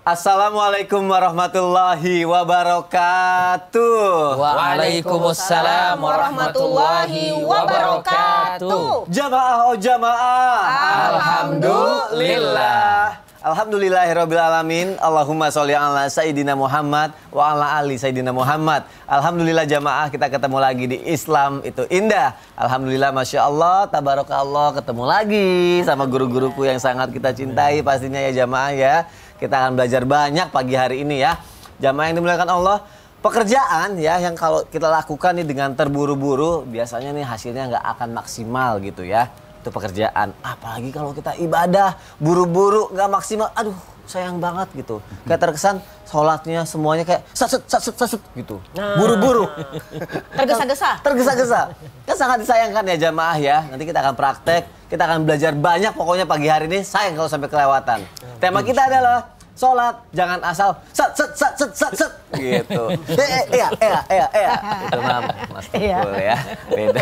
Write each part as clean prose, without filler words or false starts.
Assalamualaikum warahmatullahi wabarakatuh. Waalaikumsalam warahmatullahi wabarakatuh. Jamaah oh jamaah. Alhamdulillah. Alhamdulillahirabbil alamin. Allahumma sholli ala sayyidina Muhammad wa ala ali sayyidina Muhammad. Alhamdulillah jamaah, kita ketemu lagi di Islam itu indah. Alhamdulillah, masya Allah, tabarakallah, ketemu lagi sama guru-guruku yang sangat kita cintai pastinya ya jamaah ya. Kita akan belajar banyak pagi hari ini ya. Jamaah yang dimuliakan Allah, pekerjaan ya yang kalau kita lakukan nih dengan terburu-buru, biasanya nih hasilnya nggak akan maksimal gitu ya. Itu pekerjaan. Apalagi kalau kita ibadah, buru-buru nggak maksimal, aduh sayang banget gitu. Kayak terkesan sholatnya semuanya kayak sat gitu. Buru-buru. Tergesa-gesa. Tergesa-gesa. Kan sangat disayangkan ya jamaah ya. Nanti kita akan praktek, kita akan belajar banyak pokoknya pagi hari ini. Sayang kalau sampai kelewatan. Tema kita adalah sholat jangan asal sat gitu. Iya. Itu Mas Tukul ya. Beda.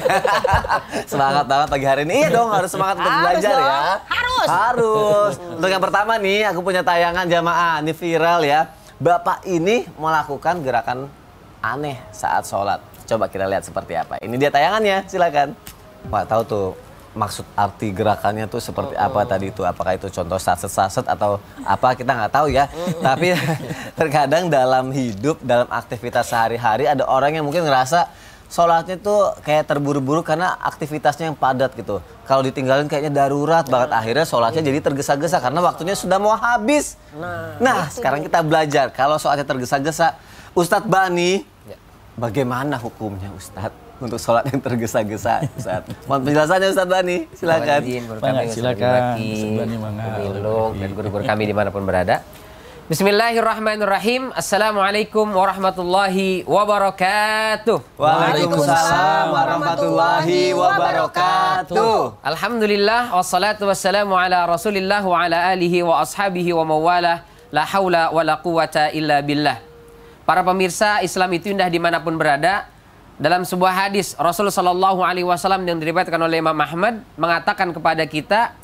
Semangat banget pagi hari ini. Iya dong, harus semangat untuk belajar ya. Harus. Untuk yang pertama nih, aku punya tayangan jamaah. Ini viral ya. Bapak ini melakukan gerakan aneh saat sholat. Coba kita lihat seperti apa. Ini dia tayangannya, silakan. Wah, tahu tuh maksud arti gerakannya tuh seperti apa tadi itu, apakah itu contoh saset atau apa, kita nggak tahu ya. Tapi terkadang dalam hidup, dalam aktivitas sehari-hari ada orang yang mungkin ngerasa sholatnya tuh kayak terburu-buru karena aktivitasnya yang padat gitu. Kalau ditinggalin kayaknya darurat banget, akhirnya sholatnya jadi tergesa-gesa karena waktunya sudah mau habis. Nah sekarang kita belajar kalau sholatnya tergesa-gesa. Ustadz Bani, bagaimana hukumnya Ustadz untuk sholat yang tergesa-gesa? Mohon penjelasannya Ustadz Bani, silakan. Silakan. Dan guru-guru kami dimanapun berada. Bismillahirrahmanirrahim. Assalamualaikum warahmatullahi wabarakatuh. Waalaikumsalam warahmatullahi wabarakatuh. Alhamdulillah wassalatu wassalamu ala Rasulillah wa ala alihi wa ashabihi wa mawalah. La haula wa la quwata illa billah. Para pemirsa Islam itu indah dimanapun berada. Dalam sebuah hadis Rasul sallallahu alaihi wasallam yang diriwayatkan oleh Imam Ahmad mengatakan kepada kita,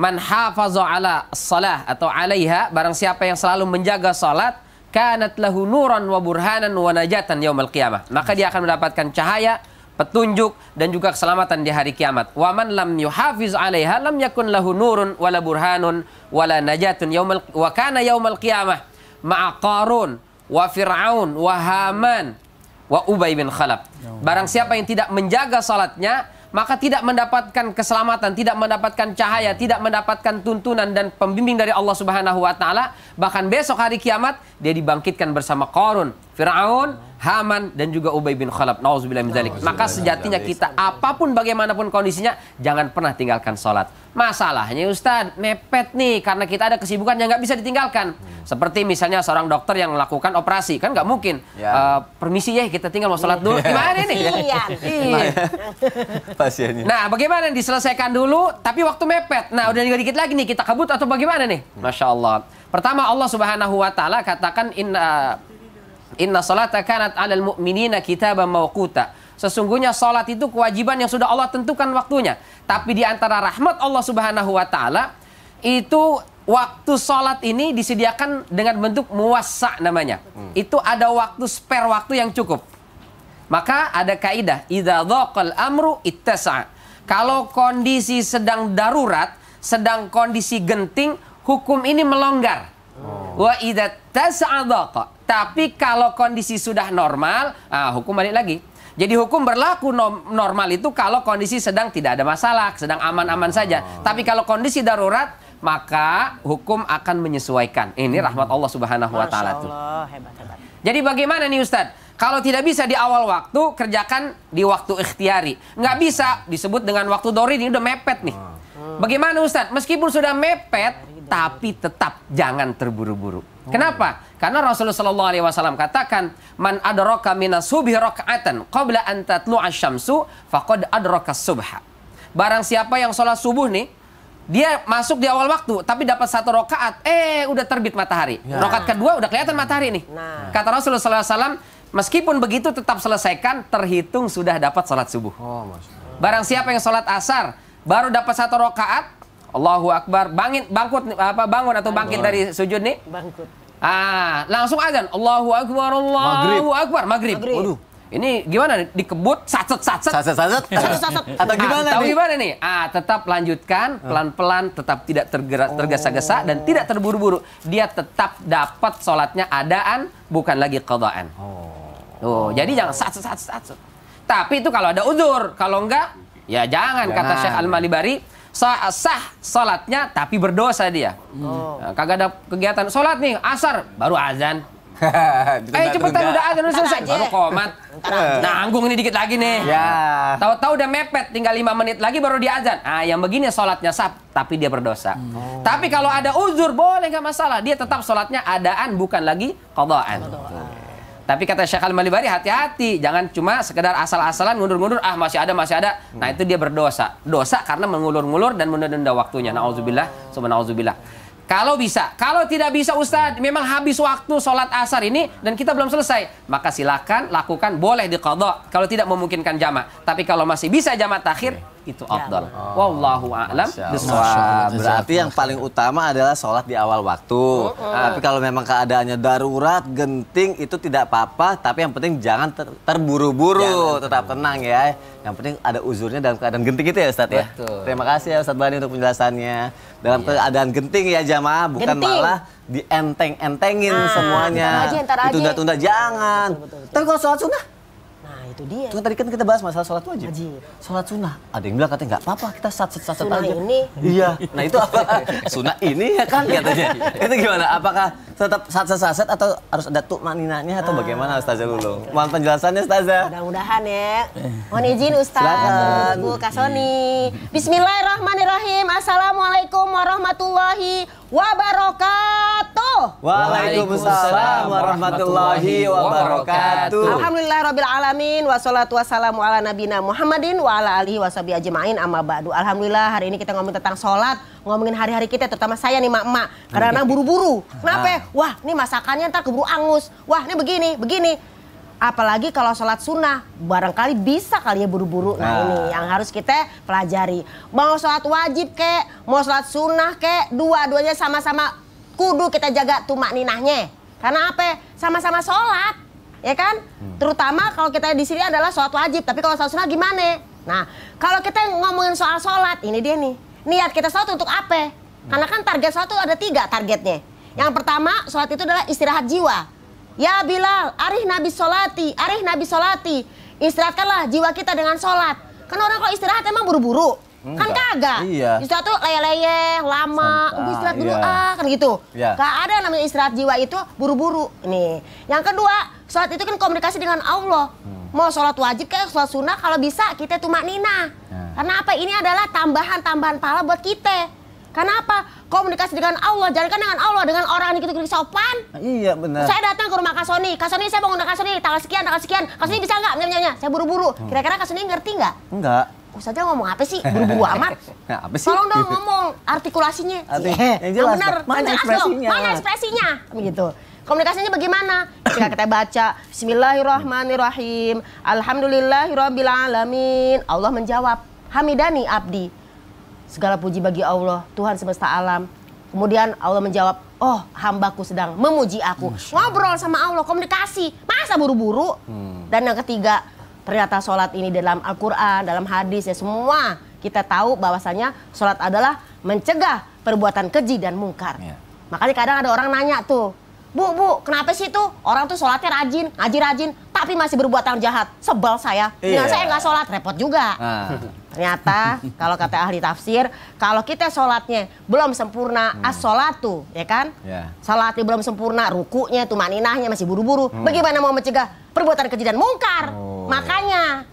man hafaza ala shalah atau alaiha, barang siapa yang selalu menjaga salat, kanat lahu nuran wa burhanan wa najatan yaumil qiyamah, maka dia akan mendapatkan cahaya, petunjuk dan juga keselamatan di hari kiamat. Wa man lam yuhafiz alaiha lam yakun lahu nurun wala burhanun wala najatun yaumil wa kana yaumil qiyamah ma'a Qarun wa Fir'aun wa Haman wa Ubay bin Khalaf. Barang siapa yang tidak menjaga salatnya, maka tidak mendapatkan keselamatan, tidak mendapatkan cahaya, tidak mendapatkan tuntunan dan pembimbing dari Allah Subhanahu wa taala. Bahkan besok hari kiamat dia dibangkitkan bersama Qarun, Fir'aun, Haman dan juga Ubay bin Khalaf. Nauzubillah min dzalik. Maka sejatinya kita apapun bagaimanapun kondisinya jangan pernah tinggalkan salat. Masalahnya Ustadz, mepet nih karena kita ada kesibukan yang nggak bisa ditinggalkan. Seperti misalnya seorang dokter yang melakukan operasi, kan nggak mungkin. Permisi ya, kita tinggal mau sholat dulu. Gimana nih? Pasiennya. Nah, bagaimana diselesaikan dulu, tapi waktu mepet. Nah, udah dikit lagi nih, kita kabut atau bagaimana nih? Masya Allah. Pertama, Allah Subhanahu wa taala katakan inna salata kanat 'alal mu'minina kitaban mawquta. Sesungguhnya salat itu kewajiban yang sudah Allah tentukan waktunya. Tapi di antara rahmat Allah Subhanahu wa taala itu waktu salat ini disediakan dengan bentuk muwassa namanya. Itu ada waktu spare waktu yang cukup. Maka ada kaidah idza dhaqal amru ittasa'a. Kalau kondisi sedang darurat, sedang kondisi genting, hukum ini melonggar. Wa idza tasa'a dhaqa. Tapi kalau kondisi sudah normal, hukum balik lagi. Jadi hukum berlaku normal itu kalau kondisi sedang tidak ada masalah, sedang aman-aman saja. Tapi kalau kondisi darurat, maka hukum akan menyesuaikan. Ini rahmat Allah Subhanahu wa taala tuh. Hebat. Jadi bagaimana nih Ustadz? Kalau tidak bisa di awal waktu, kerjakan di waktu ikhtiari. Nggak bisa disebut dengan waktu dori, ini udah mepet nih. Bagaimana Ustadz? Meskipun sudah mepet, tapi tetap jangan terburu-buru. Kenapa? Karena Rasulullah SAW katakan, man adraka minas subhi raka'atan qabla an tatlu'a syamsu faqad adraka subha. Barang siapa yang sholat subuh nih, dia masuk di awal waktu, tapi dapat 1 rakaat, udah terbit matahari. Rakaat kedua udah kelihatan matahari nih. Kata Rasulullah SAW, meskipun begitu tetap selesaikan, terhitung sudah dapat sholat subuh. Barang siapa yang sholat asar, baru dapat 1 rakaat, Allahu Akbar, bangun atau bangkit dari sujud nih. Langsung azan. Allahu Akbar, Allahu Akbar. Maghrib. Waduh. Ini gimana nih? Dikebut, satset. Atau gimana Tahu nih? gimana nih? Tetap lanjutkan, pelan-pelan, tetap tidak tergesa-gesa dan tidak terburu-buru. Dia tetap dapat sholatnya adaan, bukan lagi qadaan. Jadi jangan satset. Tapi itu kalau ada uzur. Kalau enggak, ya jangan. Kata Syekh Al-Malibari, sah sholatnya tapi berdosa dia. Kagak ada kegiatan sholat nih, asar, baru azan. Cepetan udah azan, udah selesai. Baru komat. Nanggung ini dikit lagi nih. Tahu-tahu udah mepet, tinggal 5 menit lagi baru dia azan. Yang begini sholatnya sah, tapi dia berdosa. Tapi kalau ada uzur, boleh nggak masalah. Dia tetap sholatnya adaan, bukan lagi qadaan. Tapi kata Syekh Al-Malibari, hati-hati. Jangan cuma sekedar asal-asalan ngundur-ngundur, masih ada. Nah itu dia berdosa. Dosa karena mengulur-ngulur dan menunda-nunda waktunya. Na'udzubillah, subhana'udzubillah. Kalau bisa, kalau tidak bisa Ustadz, memang habis waktu sholat asar ini dan kita belum selesai, maka silakan lakukan, boleh diqadha kalau tidak memungkinkan jamak. Tapi kalau masih bisa jamak takhir, itu afdal. Wallahu a'lam bishawab. Berarti yang paling utama adalah sholat di awal waktu. Tapi kalau memang keadaannya darurat, genting, itu tidak apa-apa. Tapi yang penting jangan terburu-buru, tetap tenang ya. Yang penting ada uzurnya dalam keadaan genting itu ya Ustadz ya. Terima kasih ya Ustadz Bani untuk penjelasannya. Dalam keadaan genting ya jamaah, bukan malah dienteng-entengin semuanya. Ditunda-tunda jangan. Tapi kalau sholat sunnah, itu dia. Cuma tadi kan kita bahas masalah sholat wajib. Sholat sunnah. Ada yang bilang katanya nggak apa-apa, kita satset aja. Ini. Iya. Nah itu apa? Sunnah ini ya kan katanya. Itu gimana? Apakah tetap satset atau harus ada tu'maninahnya atau bagaimana Ustazah Lulung? Mohon penjelasannya Ustazah. Mudah-mudahan ya. Mohon izin Ustaz. Bu Kasoni. Bismillahirrahmanirrahim. Assalamualaikum warahmatullahi wabarakatuh. Waalaikumsalam warahmatullahi wabarakatuh. Alhamdulillahirabbil alamin wassalatu wassalamu ala nabiyina Muhammadin wa ala alihi washabihi ajmain amma ba'du. Alhamdulillah hari ini kita ngomongin tentang sholat, ngomongin hari-hari kita, terutama saya nih mak-mak. Kadang-kadang buru-buru. Kenapa? Wah, ini masakannya ntar keburu angus. Wah, ini begini. Apalagi kalau sholat sunnah, barangkali bisa kali ya buru-buru. Nah ini yang harus kita pelajari. Mau sholat wajib kek, mau sholat sunnah kek, dua-duanya sama-sama kudu kita jaga tumakninahnya. Karena apa? Sama-sama sholat, ya kan? Terutama kalau kita di sini adalah sholat wajib. Tapi kalau sholat sunnah gimana? Nah, kalau kita ngomongin soal sholat, ini dia nih. Niat kita sholat untuk apa? Karena kan target sholat itu ada 3 targetnya. Yang pertama, sholat itu adalah istirahat jiwa. Ya Bilal, arih nabi solati. Istirahatkanlah jiwa kita dengan sholat. Kan orang kalau istirahat emang buru-buru. Kan kagak. Iya. Istirahat tuh leyeh-leyeh, lama. Istirahat dulu kan gitu. Gak ada namanya istirahat jiwa itu buru-buru. Nih. Yang kedua, sholat itu kan komunikasi dengan Allah. Mau sholat wajib kayak sholat sunnah, kalau bisa kita tumakninah. Karena apa? Ini adalah tambahan pahala buat kita. Karena apa? Komunikasi dengan Allah, jalankan dengan Allah, dengan orang yang kita sopan. Iya benar. Saya datang ke rumah Kasoni saya mau ngundang Kasoni tanggal sekian. Kasoni bisa nggak? Saya buru-buru. Kira-kira Kasoni ngerti nggak? Enggak. Ustazah ngomong apa sih? Buru-buru amat. Nah, apa sih? Tolong dong ngomong artikulasinya. Yang jelas. Benar. Mana ekspresinya? Mana ekspresinya? Begitu. Komunikasinya bagaimana? Ketika kita baca Bismillahirrahmanirrahim. Alhamdulillahirabbil alamin. Allah menjawab, Hamidani abdi. Segala puji bagi Allah, Tuhan semesta alam. Kemudian Allah menjawab, oh hambaku sedang memuji aku. Ngobrol sama Allah, komunikasi. Masa buru-buru? Dan yang ketiga, ternyata sholat ini dalam Al-Quran, dalam hadis ya semua. Kita tahu bahwasanya sholat adalah mencegah perbuatan keji dan mungkar. Makanya kadang ada orang nanya tuh, Bu, kenapa sih tuh orang tuh sholatnya rajin, ngaji rajin, tapi masih berbuat yang jahat? Sebel saya. Dengan saya nggak sholat, repot juga. Ternyata kalau kata ahli tafsir, kalau kita sholatnya belum sempurna, as-sholatu, ya kan? Sholatnya belum sempurna, rukunya, tumaninahnya masih buru-buru. Bagaimana mau mencegah perbuatan keji dan mungkar? Makanya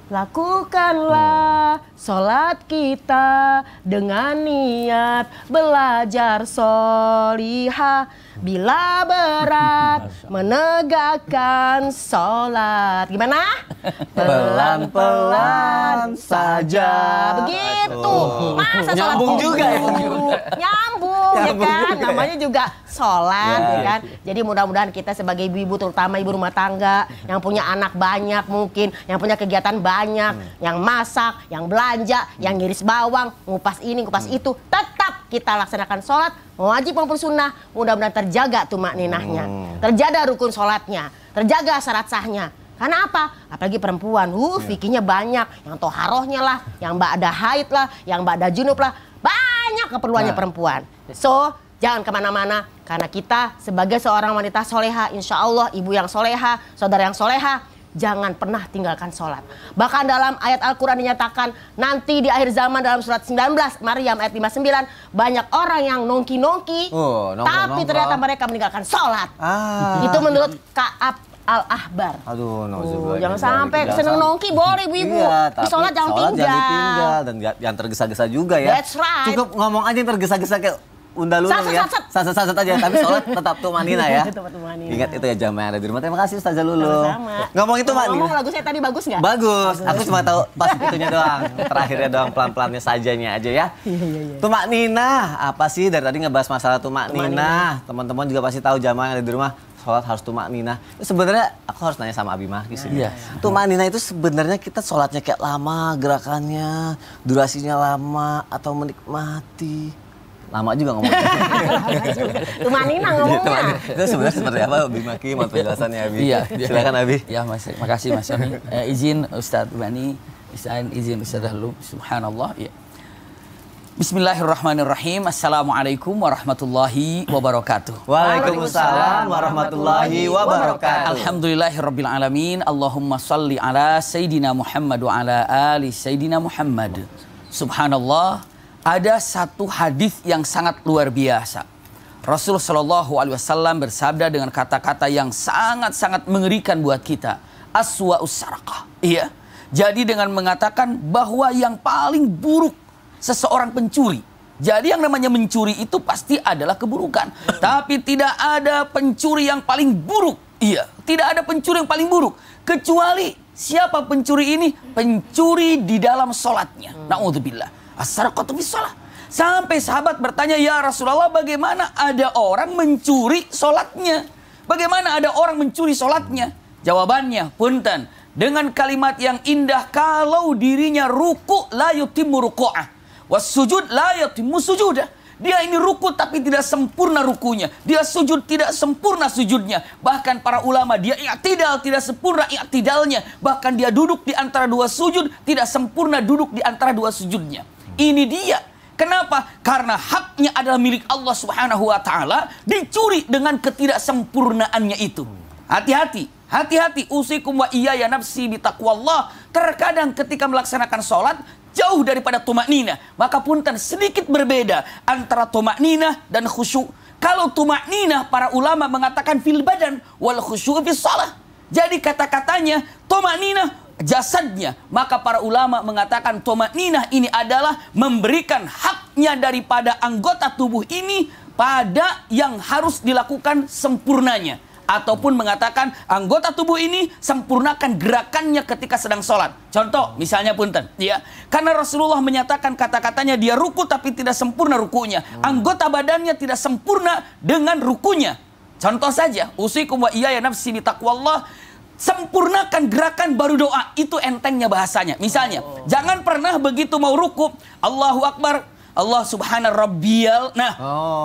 lakukanlah sholat kita dengan niat belajar sholihah. Bila berat menegakkan sholat. Gimana? Pelan-pelan saja. Begitu. Masa sholat nyambung juga ya? Nyambung ya kan? Namanya juga sholat ya kan? Jadi mudah-mudahan kita sebagai ibu-ibu, terutama ibu rumah tangga yang punya anak banyak mungkin, yang punya kegiatan banyak, yang masak, yang belanja, yang ngiris bawang, ngupas ini, ngupas itu, tetap kita laksanakan sholat, mau wajib maupun sunnah, mudah-mudahan terjaga tumakninahnya, terjaga rukun sholatnya, terjaga syarat sahnya. Karena apa? Apalagi perempuan, fikihnya banyak, yang toharohnya lah, yang ba'da haid lah, yang ba'da junub lah, banyak keperluannya perempuan. So, jangan kemana-mana, karena kita sebagai seorang wanita soleha, insya Allah ibu yang soleha, saudara yang soleha, jangan pernah tinggalkan sholat. Bahkan dalam ayat Al-Quran dinyatakan nanti di akhir zaman dalam surat 19 Maryam ayat 59 banyak orang yang nongki-nongki tapi ternyata mereka meninggalkan sholat. Itu menurut Ka'ab Al-Ahbar. Aduh, jangan sampai seneng nongki boleh ibu-ibu. Iya, tapi sholat jangan tinggal. Jangan ditinggal dan yang tergesa-gesa juga ya. That's right. Cukup ngomong aja yang tergesa-gesa kayak undalulu ya. Sat aja, tapi sholat tetap tumanina ya. Ingat itu ya jamaah ada di rumah. Terima kasih Ustazah Lulu. Ngomong itu Mak. Ngomong lagu saya tadi bagus nggak? Bagus. Aku cuma tahu pas itunya doang. Terakhirnya doang pelan-pelannya sajanya aja ya. Tumaknina apa sih dari tadi ngebahas masalah tumaknina. Teman-teman juga pasti tahu jamaah yang ada di rumah. Sholat harus tumaknina. Sebenarnya aku harus nanya sama Abi Mahdi sih. Tumaknina itu sebenarnya kita sholatnya kayak lama gerakannya, durasinya lama atau menikmati. Lama juga ngomongnya. Tumanina ngomongnya. Itu sebenarnya seperti apa Abi Maki? Mau penjelasannya Abi? Iya. Silakan Abi. Ya Mas, makasih Mas Sony. Izin Ustadz Bani, izin Ustadz Lulu. Subhanallah. Ya. Bismillahirrahmanirrahim. Assalamualaikum warahmatullahi wabarakatuh. Waalaikumsalam warahmatullahi wabarakatuh. Alhamdulillahirabbil alamin. Allahumma shalli ala Sayyidina Muhammad wa ala ali Sayyidina Muhammad. Subhanallah. Ada satu hadis yang sangat luar biasa. Rasul Shallallahu Alaihi Wasallam bersabda dengan kata-kata yang sangat-sangat mengerikan buat kita. Aswa'us sarakah. Iya. Jadi dengan mengatakan bahwa yang paling buruk seseorang pencuri. Jadi yang namanya mencuri itu pasti adalah keburukan. Tapi tidak ada pencuri yang paling buruk. Iya. Tidak ada pencuri yang paling buruk. Kecuali siapa pencuri ini? Pencuri di dalam sholatnya. Na'udzubillah. As-sarakatu bis shalah. Sampai sahabat bertanya, ya Rasulullah, bagaimana ada orang mencuri sholatnya? Bagaimana ada orang mencuri sholatnya? Jawabannya, punten, dengan kalimat yang indah, kalau dirinya ruku la yutimmu ruku'ah, was sujud la yutimmu sujudah. Dia ini ruku tapi tidak sempurna rukunya. Dia sujud tidak sempurna sujudnya. Bahkan para ulama dia i'tidal tidak sempurna i'tidalnya. Bahkan dia duduk di antara dua sujud tidak sempurna duduk di antara dua sujudnya. Ini dia. Kenapa? Karena haknya adalah milik Allah Subhanahu wa taala dicuri dengan ketidaksempurnaannya itu. Hati-hati, hati-hati usikum wa iyaya nafsi bitaqwallah. Terkadang ketika melaksanakan sholat jauh daripada tumaknina, maka punten sedikit berbeda antara tumaknina dan khusyuk. Kalau tumaknina para ulama mengatakan fil badan wal khusyuk fis shalah. Jadi kata-katanya tumaknina jasadnya, maka para ulama mengatakan tumakninah ini adalah memberikan haknya daripada anggota tubuh ini pada yang harus dilakukan sempurnanya, ataupun mengatakan anggota tubuh ini sempurnakan gerakannya ketika sedang sholat. Contoh misalnya punten ya, karena Rasulullah menyatakan kata-katanya dia ruku tapi tidak sempurna rukunya, anggota badannya tidak sempurna dengan rukunya. Contoh saja, usikum wa iyaya nafsi bitaqwallah. Sempurnakan gerakan baru doa. Itu entengnya bahasanya. Misalnya, jangan pernah begitu mau ruku, Allahu Akbar, Allah subhana rabbiyal. Nah,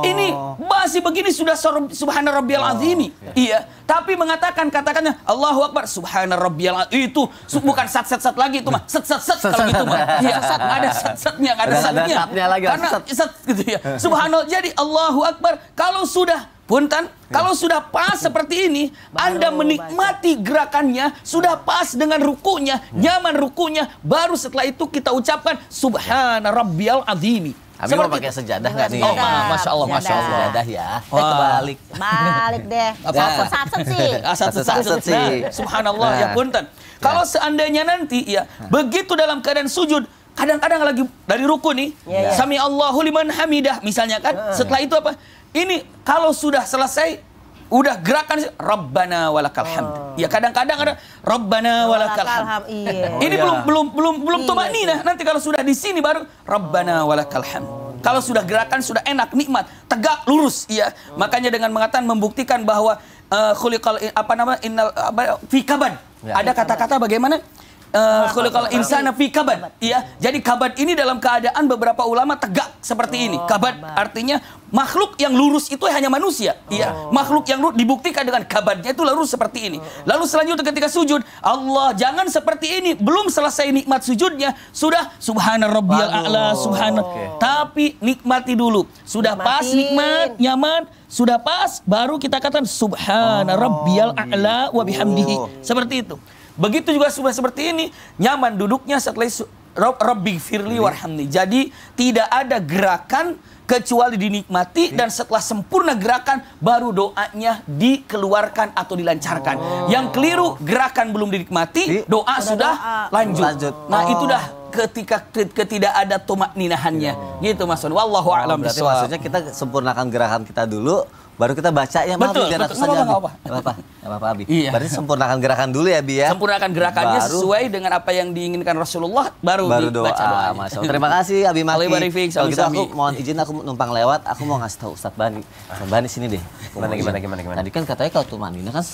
ini masih begini sudah subhana rabbiyal azimi. Iya, tapi mengatakan katakannya Allahu Akbar subhana rabbiyal azimi. Itu bukan sat-sat lagi itu mah. Sat-sat kalau gitu mah. Iya, ada sat-satnya, ada satnya. Karena sat gitu ya. Subhanallah. Jadi Allahu Akbar kalau sudah punten, kalau sudah pas seperti ini, Anda menikmati gerakannya, sudah pas dengan rukunya, nyaman rukunya, baru setelah itu kita ucapkan Subhana Rabbiyal Azimi. Abi mau pakai sejadah nggak nih? Oh, Masya Allah, Masya Allah. Sejadah ya. Kebalik. Balik deh. Sat-sat sih. Sat-sat sih. Subhanallah, ya punten. Kalau seandainya nanti, ya, begitu dalam keadaan sujud, kadang-kadang lagi dari ruku nih, Sami Allahu liman hamidah, misalnya kan, setelah itu apa? Ini kalau sudah selesai, udah gerakan Rabbana walakal hamd. Ya kadang-kadang ada Rabbana walakal hamd. Ini belum tumakninah. Nanti kalau sudah di sini baru Rabbana walakal hamd. Kalau sudah gerakan sudah enak, nikmat, tegak, lurus, ya. Makanya dengan mengatakan membuktikan bahwa khuliqal innal fi kabad. Ada kata-kata bagaimana? Khuliqal insana fi kabad. Ya, jadi kabad ini dalam keadaan beberapa ulama tegak seperti ini. Kabad artinya makhluk yang lurus itu hanya manusia. Ya, makhluk yang lurus dibuktikan dengan kabadnya itu lurus seperti ini. Lalu selanjutnya ketika sujud, Allah jangan seperti ini. Belum selesai nikmat sujudnya sudah subhana rabbiyal a'la, subhana. Tapi nikmati dulu. Sudah pas nikmat, nyaman, sudah pas baru kita katakan subhana rabbiyal a'la wa bihamdihi. Seperti itu. Begitu juga sudah seperti ini, nyaman duduknya setelah Rabbi firli warhamni. Jadi tidak ada gerakan kecuali dinikmati dan setelah sempurna gerakan baru doanya dikeluarkan atau dilancarkan. Yang keliru gerakan belum dinikmati, doa sudah lanjut. Nah, itu dah ketika tidak ada tumak ninahannya. Gitu Mas. Wallahu a'lam Berarti bishawab. maksudnya kita sempurnakan gerakan kita dulu, baru kita baca ya. Betul, jangan betul. saja, Abi. Nggak Nggak apa-apa, Abi. Iya. Berarti sempurnakan gerakan dulu ya, Bi ya. Sempurnakan gerakannya Baru- sesuai dengan apa yang diinginkan Rasulullah, baru doa. dibaca doanya. Masya Allah. Terima kasih Abi Maki. Allah barik fiik, Kalau gitu aku sami-sami. mohon izin, aku numpang lewat, aku mau ngasih tahu Ustadz Bani. Ustadz Bani sini deh. Gimana? Tadi kan katanya kalau tumanina kan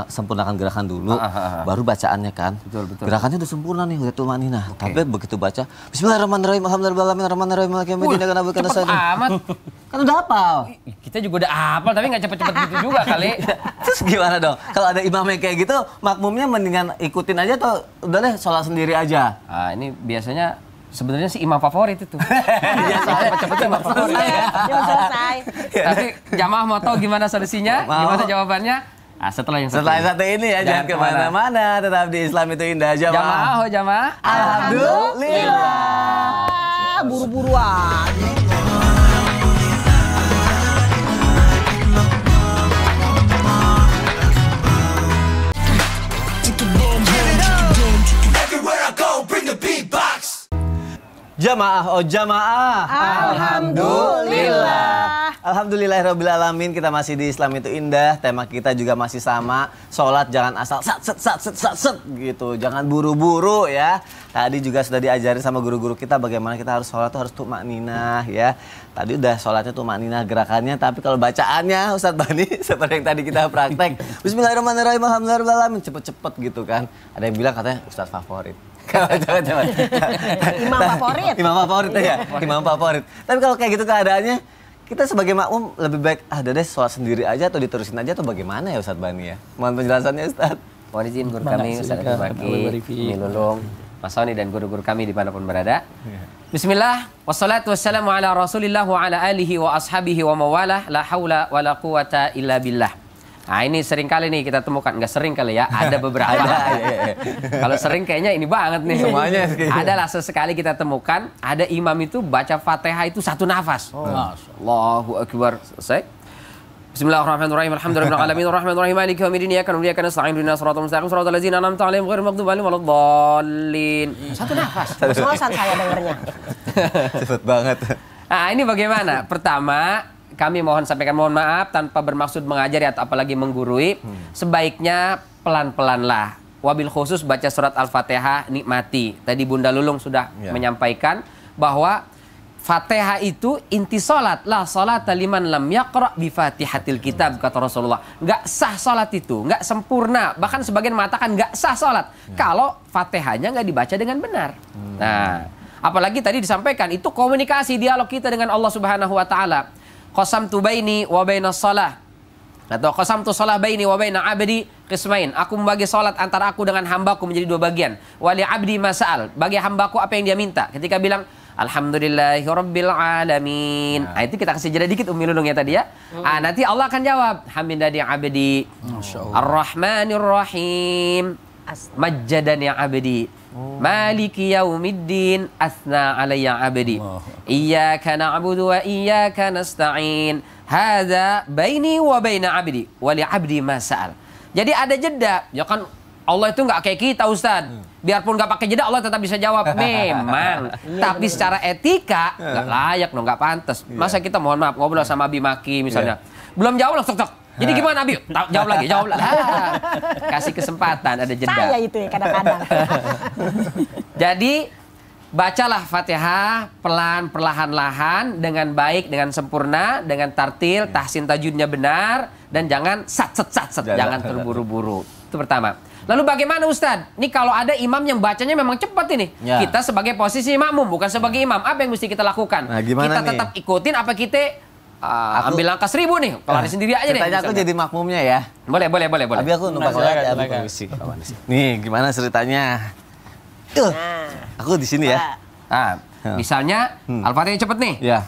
sempurnakan gerakan dulu, baru bacaannya kan. Betul. Gerakannya udah sempurna nih, udah tumanina. Tapi begitu baca, Bismillahirrahmanirrahim, Alhamdulillahirrahmanirrahim, maliki yaumiddin, iyyaka na'budu wa iyyaka Cepet nasta'in. amat. Kan udah hafal. Kita juga udah hafal tapi nggak cepet-cepet gitu juga kali. Terus gimana dong? Kalau ada imam yang kayak gitu, makmumnya mendingan ikutin aja atau udah deh sholat sendiri aja? Ah, ini biasanya sebenarnya sih imam favorit itu. Iya, soalnya Cepet-cepet imam favorit. Belum selesai. Tapi jamaah mau tahu gimana solusinya? Mau. Gimana jawabannya? Ah, setelah yang Setelah yang satu ini ya, jangan kemana-mana, tetap di Islam itu indah aja. Jamaah, oh jamaah. Alhamdulillah. Buru-buru aja. Jamaah, oh jamaah. Alhamdulillah. Alhamdulillahirrabbilalamin, kita masih di Islam itu indah. Tema kita juga masih sama. Sholat jangan asal sat gitu. Jangan buru-buru ya. Tadi juga sudah diajarin sama guru-guru kita bagaimana kita harus sholat tuh harus tumakninah ya. Tadi udah sholatnya tumakninah gerakannya, tapi kalau bacaannya Ustadz Bani seperti yang tadi kita praktek. Bismillahirrahmanirrahim, alhamdulillahirrahmanirrahim, cepet-cepet gitu kan. Ada yang bilang katanya Ustadz favorit. Coba. Imam favorit. Imam favorit ya, imam favorit. Tapi kalau kayak gitu keadaannya, kita sebagai makmum lebih baik udah deh sholat sendiri aja atau diterusin aja atau bagaimana ya Ustadz Bani ya? Mohon penjelasannya Ustadz. Mohon izin guru kami Ustaz Abi Maki, Milulung, Mas Soni dan guru-guru kami dimanapun berada. Bismillah, wassalatu wassalamu ala rasulillah wa ala alihi wa ashabihi wa mawalah, la hawla wa la quwata illa billah. Nah ini sering kali nih kita temukan, nggak sering kali ya, ada beberapa. Kalau sering kayaknya ini banget nih. Semuanya. Adalah sesekali kita temukan, ada imam itu baca Fatihah itu satu nafas. Allahu Akbar. Selesai. Bismillahirrahmanirrahim. Alhamdulillahirabbil alamin arrahmanir rahim maliki yaumiddin iyyaka na'budu wa iyyaka nasta'in ihdinas siratal mustaqim siratal ladzina an'amta 'alaihim ghairil maghdubi 'alaihim waladdallin. Satu nafas. Ngos-ngosan saya dengernya. Cepet banget. Nah, ini bagaimana? Pertama, kami mohon maaf tanpa bermaksud mengajari atau apalagi menggurui. Sebaiknya pelan-pelanlah. Wabil khusus baca surat Al-Fatihah nikmati. Tadi Bunda Lulung sudah menyampaikan bahwa Fatihah itu inti salat. La salata liman lam yaqra bi Fatihatil kitab, kata Rasulullah. Nggak sah salat itu, nggak sempurna. Bahkan sebagian mengatakan nggak sah salat kalau Fatihahnya nggak dibaca dengan benar. Nah, apalagi tadi disampaikan itu komunikasi dialog kita dengan Allah Subhanahu wa taala. Qasamtu baini wa bainas shalah. Atau qasamtu shalah baini wa baina abdi qismain. Aku membagi salat antara aku dengan hambaku menjadi dua bagian. Wali abdi masal. Bagi hambaku apa yang dia minta. Ketika bilang Alhamdulillahirabbil alamin. Nah, itu kita kasih jeda dikit Umi Lulung ya tadi ya. Nanti Allah akan jawab hamidani abdi. Ar-Rahmanir Rahim. Majjadani abdi. Maliki yaumiddin asna alayya abdi. Iyyaka na'budu wa iyyaka nasta'in. Hadza baini wa baina abdi wa li abdi ma sa'al. Jadi ada jeda. Ya kan Allah itu nggak kayak kita Ustaz. Biarpun nggak pakai jeda Allah tetap bisa jawab. Memang. Tapi secara etika nggak layak dong, nggak pantas. Masa kita mohon maaf ngobrol sama Abi Maki misalnya. Belum jawab langsung tok. Jadi gimana Abi? Jawab lagi. Kasih kesempatan, ada jeda. Saya itu ya kadang-kadang. Jadi bacalah Fatihah pelan, perlahan-lahan, dengan baik, dengan sempurna, dengan tartil, tahsin tajwidnya benar, dan jangan jangan terburu-buru. Itu pertama. Lalu bagaimana Ustadz? Ini kalau ada imam yang bacanya memang cepat ini. Ya. Kita sebagai posisi makmum, bukan sebagai imam. Apa yang mesti kita lakukan? Nah, gimana kita nih? tetap ikutin apa kita ambil langkah 1000 nih. Kalau ada sendiri aja deh. Ceritanya aku misalnya. jadi makmumnya ya. Boleh. Tapi aku numpang sholat ya, aku permisi. Nih, gimana ceritanya? Aku di sini ya. Nah, misalnya Al-Fatihah cepet nih. Ya.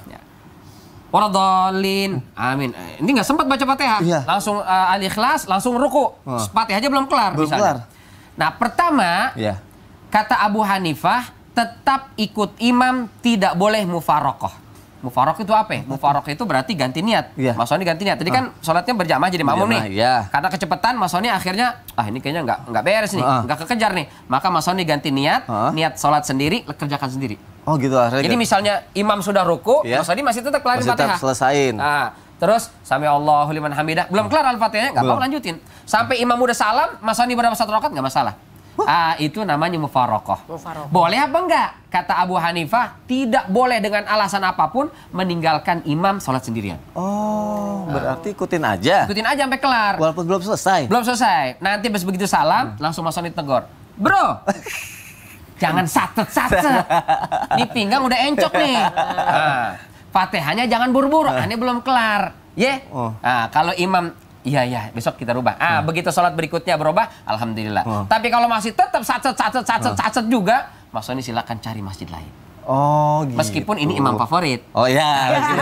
Waradhalin. Amin. Ini nggak sempat baca Fatihah. Iya. Langsung Al-Ikhlas, langsung ruku. Fatihah aja belum kelar Belum misalnya. Nah, pertama, Ya. kata Abu Hanifah, tetap ikut imam, tidak boleh mufarokoh. Mufarokoh itu apa? Mufarokoh itu berarti ganti niat. Iya. Mas Soni ganti niat. Tadi kan sholatnya berjamaah jadi makmum Berjamaah, nih. iya. Karena kecepatan Mas Soni akhirnya, ini kayaknya nggak beres nih, nggak kekejar nih. Maka Mas Soni ganti niat, niat sholat sendiri, kerjakan sendiri. Oh gitu akhirnya. Jadi misalnya imam sudah ruku, Iya. Mas Soni masih tetap kelarin Masih tetap Fatihah. selesain. Nah, terus sami Allahu liman hamidah, belum kelar Al-Fatihahnya, nggak Belum. apa-apa lanjutin. Sampai imam udah salam, Mas Soni berapa satu rakaat nggak masalah. Itu namanya mufarokoh. Boleh apa enggak? Kata Abu Hanifah, tidak boleh dengan alasan apapun meninggalkan imam sholat sendirian. Oh, berarti ikutin aja. Ikutin aja sampai kelar. Walaupun belum selesai. Belum selesai. Nanti pas begitu salam, langsung Mas Soni tegur. Bro, jangan satet-satet. Ini pinggang udah encok nih. Nah, Fatihahnya jangan buru-buru. Ini belum kelar. Oh. Nah, kalau imam, iya, besok kita rubah. Begitu sholat berikutnya berubah, alhamdulillah. Tapi kalau masih tetap satet juga, Mas Soni silakan cari masjid lain. Oh, gitu. Meskipun ini imam favorit. Oh iya,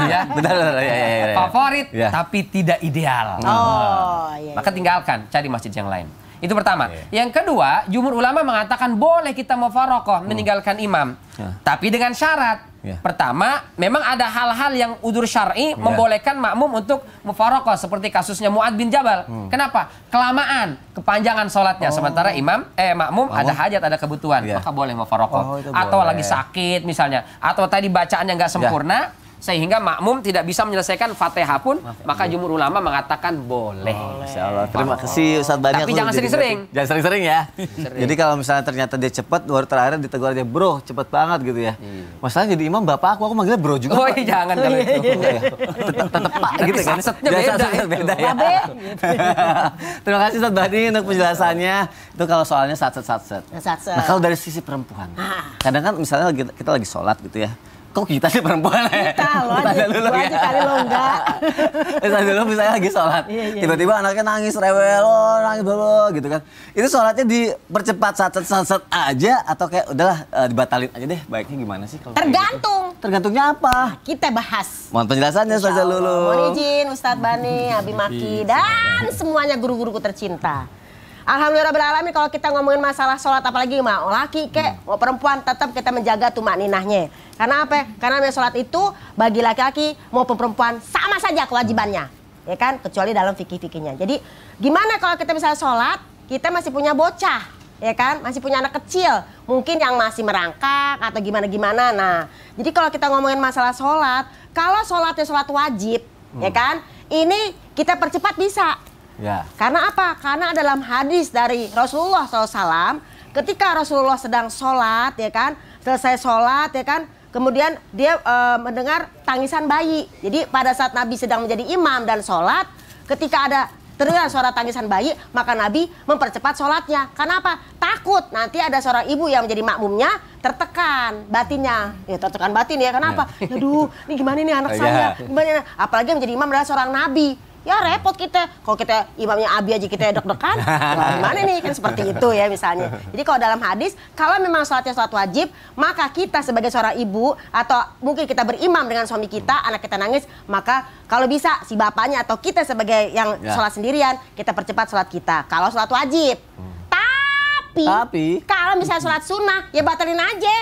Ya. benar. Ya. Favorit, Ya. tapi tidak ideal. Oh, iya. Maka tinggalkan, cari masjid yang lain. Itu pertama. Yang kedua, jumhur ulama mengatakan boleh kita mufarokoh, meninggalkan imam. Tapi dengan syarat. Pertama, memang ada hal-hal yang udzur syar'i membolehkan makmum untuk mufarokoh. Seperti kasusnya Mu'ad bin Jabal. Kenapa? Kelamaan, kepanjangan sholatnya. Sementara makmum ada hajat, ada kebutuhan. Maka boleh mufarokoh. itu Atau boleh. lagi sakit misalnya. Atau tadi bacaannya nggak sempurna. Sehingga makmum tidak bisa menyelesaikan Fatihah pun, maka jumhur ulama mengatakan boleh. Masya Allah. Terima kasih Ustadz Bani. Tapi Aku jangan jadi sering-sering. ngerti. Jangan sering-sering ya. Jadi kalau misalnya ternyata dia cepat, baru terakhir ditegur dia, bro, cepet banget gitu ya. Masalahnya jadi imam bapak aku manggilnya bro juga. Oh Pak. iya, jangan kalau itu. Tetep pak gitu kan. Satsetnya Ya, beda. satsetnya beda ya. Terima kasih Ustadz Bani untuk penjelasannya. Itu kalau soalnya satset. Nah kalau dari sisi perempuan, kadang kan misalnya kita lagi sholat gitu ya. Kok kita sih perempuan ya? Kalau aja, dulu gua aja kali lo enggak. Misalnya dulu misalnya lagi sholat, Iya. tiba-tiba anaknya nangis rewel, nangis dulu gitu kan. Itu sholatnya dipercepat satset aja atau kayak udahlah dibatalin aja deh. Baiknya gimana sih kalau kayak gitu? Tergantung. Tergantungnya apa? Kita bahas. Mohon penjelasannya Ustazah Lulu. Mohon izin Ustadz Bani, Abi Maki, dan semuanya guru-guruku tercinta. Alhamdulillahirrahmanirrahim, kalau kita ngomongin masalah sholat, apalagi mau laki kek, mau perempuan, tetap kita menjaga tumak ninahnya. Karena apa? Karena sholat itu bagi laki-laki maupun perempuan sama saja kewajibannya, ya kan? Kecuali dalam fikih-fikihnya. Jadi gimana kalau kita misalnya sholat, kita masih punya bocah, ya kan? Masih punya anak kecil, mungkin yang masih merangkak atau gimana-gimana. Nah, jadi kalau kita ngomongin masalah sholat, kalau sholatnya sholat wajib, ya kan? Ini kita percepat bisa. Ya. Karena apa? Karena dalam hadis dari Rasulullah SAW, ketika Rasulullah sedang sholat, ya kan, selesai sholat, ya kan, kemudian dia mendengar tangisan bayi. Jadi pada saat Nabi sedang menjadi imam dan sholat, ketika ada terdengar suara tangisan bayi, maka Nabi mempercepat sholatnya. Karena apa? Takut nanti ada seorang ibu yang menjadi makmumnya tertekan batinnya. Ya tertekan batin ya, kenapa? Aduh, ini gimana nih anak saya? Gimana? Apalagi yang menjadi imam adalah seorang Nabi. Ya repot kita, kalau kita imamnya Abi aja kita deg-degan, gimana nih, kan seperti itu ya misalnya. Jadi kalau dalam hadis, kalau memang sholatnya sholat wajib, maka kita sebagai seorang ibu, atau mungkin kita berimam dengan suami kita, anak kita nangis, maka kalau bisa si bapaknya atau kita sebagai yang sholat sendirian, kita percepat sholat kita, kalau sholat wajib. Tapi, kalau misalnya sholat sunnah, ya batalin aja.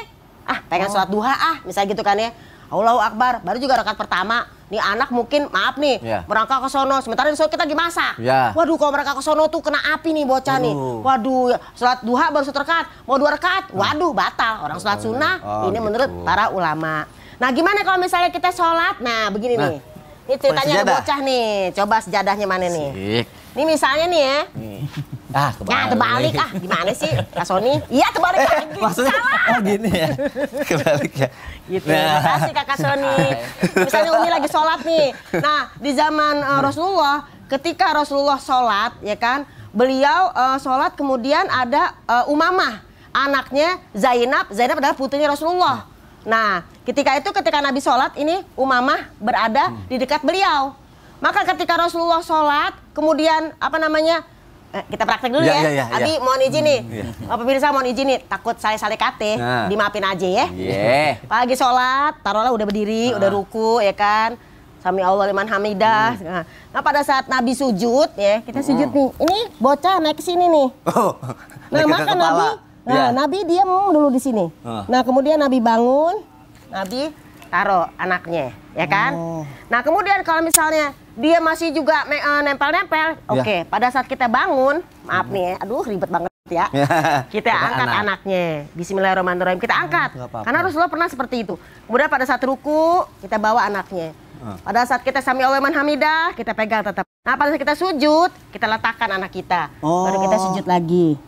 Pengen sholat duha misalnya gitu kan ya. Allahu Akbar, baru juga rakaat pertama. Nih anak mungkin, maaf nih, merangkak ke sono. Sementara di sono kita lagi masak. Waduh, kalau merangkak ke sono tuh kena api nih bocah nih. Waduh, sholat duha baru 1 rakaat, mau 2 rakaat. Waduh, batal. Orang sholat sunnah, ini menurut para ulama. Nah, gimana kalau misalnya kita sholat? Nah, begini nih. Ini ceritanya ada bocah nih. Coba sejadahnya mana nih? Ini misalnya nih ya. Terbalik gimana sih Kak Sony? Iya terbalik lagi. Maksudnya gini ya. Kebalik ya. Gitu. Terima kasih Kakak Sony. Misalnya Umi lagi sholat nih. Nah, di zaman Rasulullah, ketika Rasulullah sholat, ya kan, beliau sholat kemudian ada Umamah, anaknya Zainab. Zainab adalah putrinya Rasulullah. Nah, ketika Nabi sholat ini Umamah berada di dekat beliau. Maka ketika Rasulullah sholat, kemudian kita praktek dulu ya. Abi mohon izin nih, pemirsa mohon izin nih, takut saya salah kate, dimaafin aja ya. Pagi sholat, taruhlah udah berdiri, udah ruku ya kan. Sami Allah liman hamidah. Nah pada saat Nabi sujud ya, kita sujud nih. Ini bocah naik ke sini nih. Nah maka Nabi diam dulu di sini. Nah kemudian Nabi bangun, Nabi taruh anaknya, ya kan? Nah kemudian kalau misalnya dia masih juga nempel-nempel, oke. Pada saat kita bangun, maaf nih, aduh ribet banget ya. Kita angkat anaknya. Bismillahirrahmanirrahim. Kita angkat. Karena Rasulullah pernah seperti itu. Kemudian pada saat ruku, kita bawa anaknya. Pada saat kita sami Allah liman hamidah, kita pegang tetap. Nah pada saat kita sujud, kita letakkan anak kita. Baru kita sujud lagi.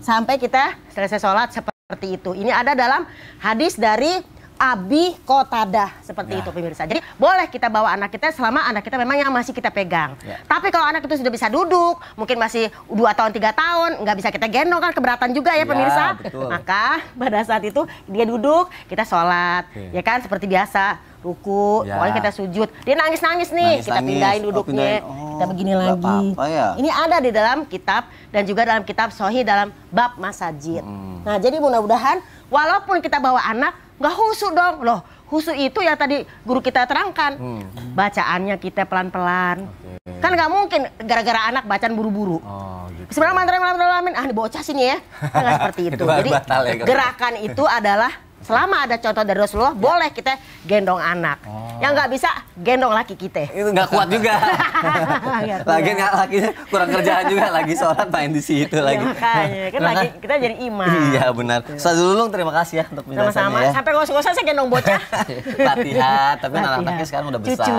Sampai kita selesai sholat seperti itu. Ini ada dalam hadis dari Abi Qatadah seperti itu pemirsa. Jadi boleh kita bawa anak kita selama anak kita memang yang masih kita pegang. Tapi kalau anak itu sudah bisa duduk, mungkin masih 2 tahun 3 tahun, nggak bisa kita gendong kan keberatan juga ya pemirsa. Maka pada saat itu dia duduk, kita sholat, ya kan seperti biasa. Ruku, pokoknya kita sujud. Dia nangis-nangis nih, kita pindahin duduknya. Kita begini lagi. Ini ada di dalam kitab dan juga dalam kitab Sahih dalam bab masajid. Nah, jadi mudah-mudahan walaupun kita bawa anak, nggak khusyuk dong. Loh, khusyuk itu ya tadi guru kita terangkan. Bacaannya kita pelan-pelan. Kan nggak mungkin gara-gara anak bacaan buru-buru. Bismillahirrahmanirrahim. Ini bocah sini ya. Nggak seperti itu. Jadi gerakan itu adalah selama ada contoh dari Rasulullah, boleh kita gendong anak. Yang nggak bisa, gendong laki kita. Itu nggak kuat juga. Lagi lakinya kurang kerjaan juga, lagi sholat main di situ lagi. Makanya, kan lagi kita jadi imam. Iya benar. Ustaz Lulung terima kasih ya untuk penjelasannya ya. Sampai ngos-ngosan saya gendong bocah. Latihan, tapi anak-anaknya sekarang udah besar.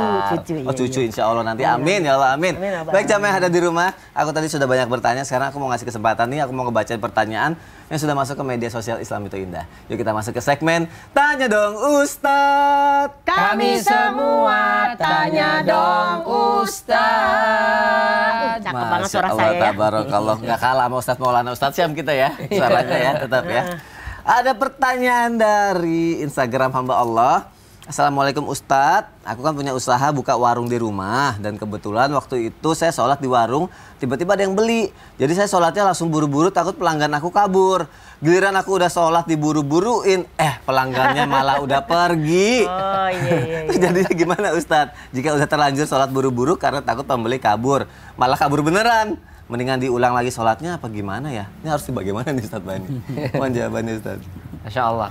Cucu insya Allah nanti. Amin ya Allah, amin. Baik jamaah yang ada di rumah, aku tadi sudah banyak bertanya. Sekarang aku mau ngasih kesempatan nih, aku mau ngebacain pertanyaan yang sudah masuk ke media sosial Islam itu Indah. Yuk kita masuk ke segmen Tanya Dong Ustadz. Kami semua tanya dong Ustadz. Cakep banget suara saya ya. Tabarakallah. Nggak kalah sama Ustadz Maulana Ustadz Syam kita ya. Suaranya ya tetap ya. Ada pertanyaan dari Instagram hamba Allah. Assalamualaikum Ustadz, aku kan punya usaha buka warung di rumah dan kebetulan waktu itu saya sholat di warung, tiba-tiba ada yang beli. Jadi saya sholatnya langsung buru-buru takut pelanggan aku kabur. Giliran aku udah sholat diburu-buruin, pelanggannya malah udah pergi. Oh iya. Jadi gimana Ustadz? Jika udah terlanjur sholat buru-buru karena takut pembeli kabur, malah kabur beneran. Mendingan diulang lagi sholatnya apa gimana ya? Ini harus bagaimana nih Ustadz Bani? Mohon jawabannya Ustadz. Masya Allah.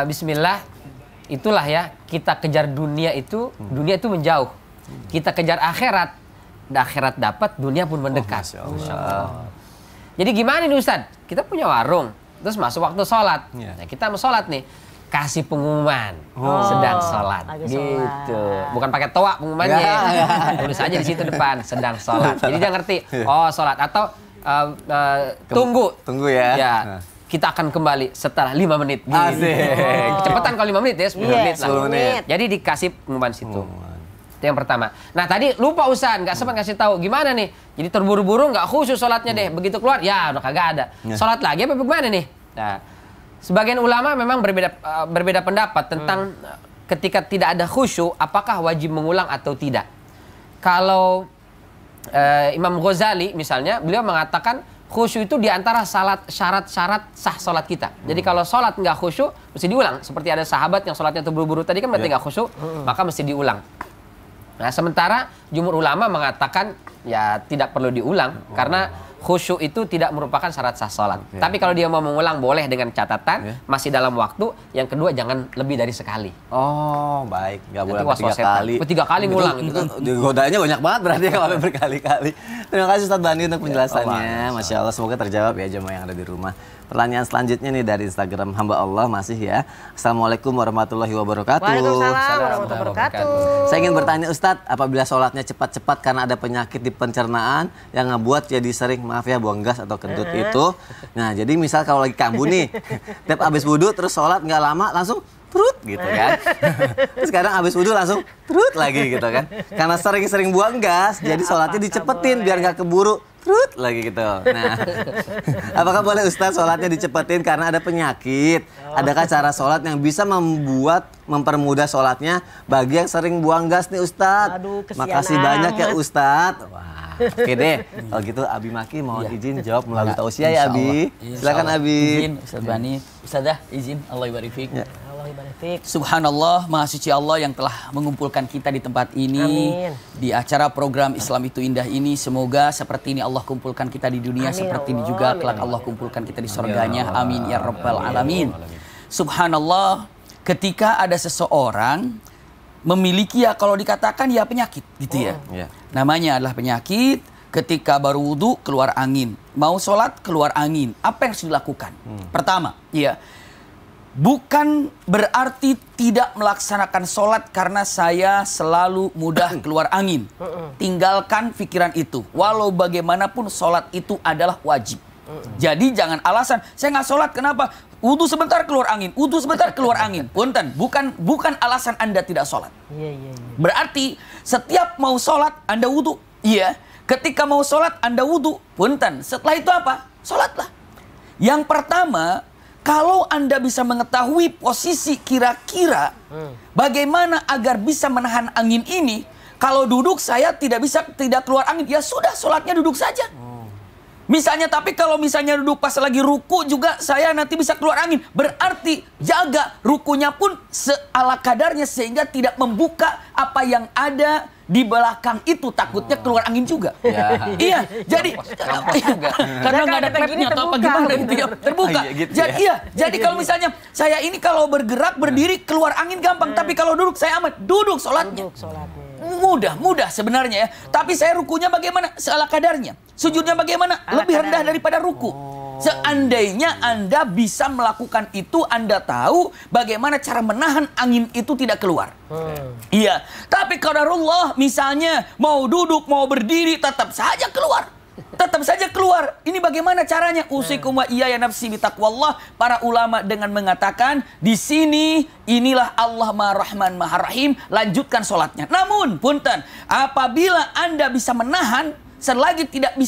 Bismillah. Itulah ya, kita kejar dunia itu menjauh. Kita kejar akhirat dapat, dunia pun mendekat. Masya Allah. Jadi gimana nih Ustadz? Kita punya warung, terus masuk waktu sholat. Nah, kita mau sholat nih, kasih pengumuman sedang sholat. Gitu. Bukan pakai toa pengumumannya. Tulis aja di situ depan, sedang sholat. Jadi dia ngerti, sholat. Atau tunggu ya. Kita akan kembali setelah 5 menit. Kecepatan kalau 5 menit ya, 10 menit lah. 10 menit. Jadi dikasih pengumuman situ. Itu yang pertama. Nah tadi lupa Ustaz, nggak sempat ngasih tahu gimana nih. Jadi terburu-buru nggak khusyuk sholatnya deh. Begitu keluar, ya udah kagak ada. Sholat lagi apa bagaimana nih? Nah, sebagian ulama memang berbeda pendapat tentang ketika tidak ada khusyuk, apakah wajib mengulang atau tidak. Kalau Imam Ghazali misalnya, beliau mengatakan khusyuk itu diantara syarat-syarat sah sholat kita. Jadi kalau sholat nggak khusyuk, mesti diulang. Seperti ada sahabat yang sholatnya terburu-buru tadi kan berarti nggak khusyuk, maka mesti diulang. Nah sementara jumhur ulama mengatakan ya tidak perlu diulang karena khusyuk itu tidak merupakan syarat sah sholat. Tapi kalau dia mau mengulang boleh dengan catatan masih dalam waktu. Yang kedua jangan lebih dari sekali. Oh baik, nggak boleh 3 kali. 3 kali ngulang gitu. Godaannya banyak banget berarti kalau berkali-kali. Terima kasih Ustadz Bani untuk penjelasannya. Masya Allah semoga terjawab ya jemaah yang ada di rumah. Pertanyaan selanjutnya nih dari Instagram hamba Allah masih ya. Assalamualaikum warahmatullahi wabarakatuh. Waalaikumsalam warahmatullahi wabarakatuh. Saya ingin bertanya Ustadz, apabila sholatnya cepat-cepat karena ada penyakit di pencernaan yang ngebuat jadi sering, maaf ya, buang gas atau kentut itu. Nah jadi misal kalau lagi kambuh nih, tiap habis wudhu terus sholat nggak lama langsung trut gitu kan. Terus sekarang habis wudhu langsung trut lagi gitu kan. Karena sering-sering buang gas, jadi sholatnya dicepetin biar nggak keburu Trut lagi gitu. Nah, apakah boleh Ustadz sholatnya dicepetin karena ada penyakit? Adakah cara sholat yang bisa mempermudah sholatnya bagi yang sering buang gas nih Ustadz? Aduh, kesian Makasih banyak ya amat. Ustadz. Wah, oke deh. Kalau gitu Abi Maki mohon izin jawab melalui tausiah ya Abi. Silakan Abi. Izin Ustaz Bani. Ustazah izin. Allah barik fiik. Ya. Subhanallah, Maha Suci Allah yang telah mengumpulkan kita di tempat ini. Amin. Di acara program Islam Itu Indah ini. Semoga seperti ini Allah kumpulkan kita di dunia. Amin, Seperti ini Allah. juga kelak Allah kumpulkan kita di surganya. Amin ya Rabbal Alamin. Subhanallah, ketika ada seseorang memiliki ya kalau dikatakan ya penyakit gitu ya. Ya. Namanya adalah penyakit. Ketika baru wudhu keluar angin. Mau sholat keluar angin. Apa yang harus dilakukan? Pertama, ya. Bukan berarti tidak melaksanakan sholat karena saya selalu mudah keluar angin. Tinggalkan pikiran itu. Walau bagaimanapun sholat itu adalah wajib. Jadi jangan alasan, saya nggak sholat, kenapa? Wudhu sebentar keluar angin, wudhu sebentar keluar angin. Punten, bukan alasan Anda tidak sholat. Berarti setiap mau sholat Anda wudhu. Iya, ketika mau sholat Anda wudhu. Punten, setelah itu apa? Sholatlah. Yang pertama, kalau Anda bisa mengetahui posisi kira-kira bagaimana agar bisa menahan angin ini, kalau duduk saya tidak keluar angin, ya sudah sholatnya duduk saja. Misalnya, tapi kalau misalnya duduk pas lagi ruku juga saya nanti bisa keluar angin. Berarti jaga rukunya pun seala kadarnya sehingga tidak membuka apa yang ada di belakang itu, takutnya keluar angin juga. Ya. Iya, jadi karena nggak ada klepnya atau apa gimana gitu ya, terbuka. Oh, iya, gitu Jadi ya. jadi kalau misalnya saya ini kalau bergerak berdiri keluar angin gampang, tapi kalau duduk saya amat duduk sholatnya. Mudah sebenarnya ya. Tapi saya rukunya bagaimana? Seala kadarnya. Sujudnya bagaimana? Lebih rendah daripada ruku. Seandainya Anda bisa melakukan itu, Anda tahu bagaimana cara menahan angin itu tidak keluar. Iya. Tapi qadarullah misalnya mau duduk, mau berdiri, tetap saja keluar. Tetap saja keluar. Ini bagaimana caranya? Usikum wa iyaya nafsi bitaqwallah. Para ulama dengan mengatakan di sini inilah Allah Maha Rahman Maha Rahim. Lanjutkan sholatnya. Namun punten, apabila Anda bisa menahan selagi tidak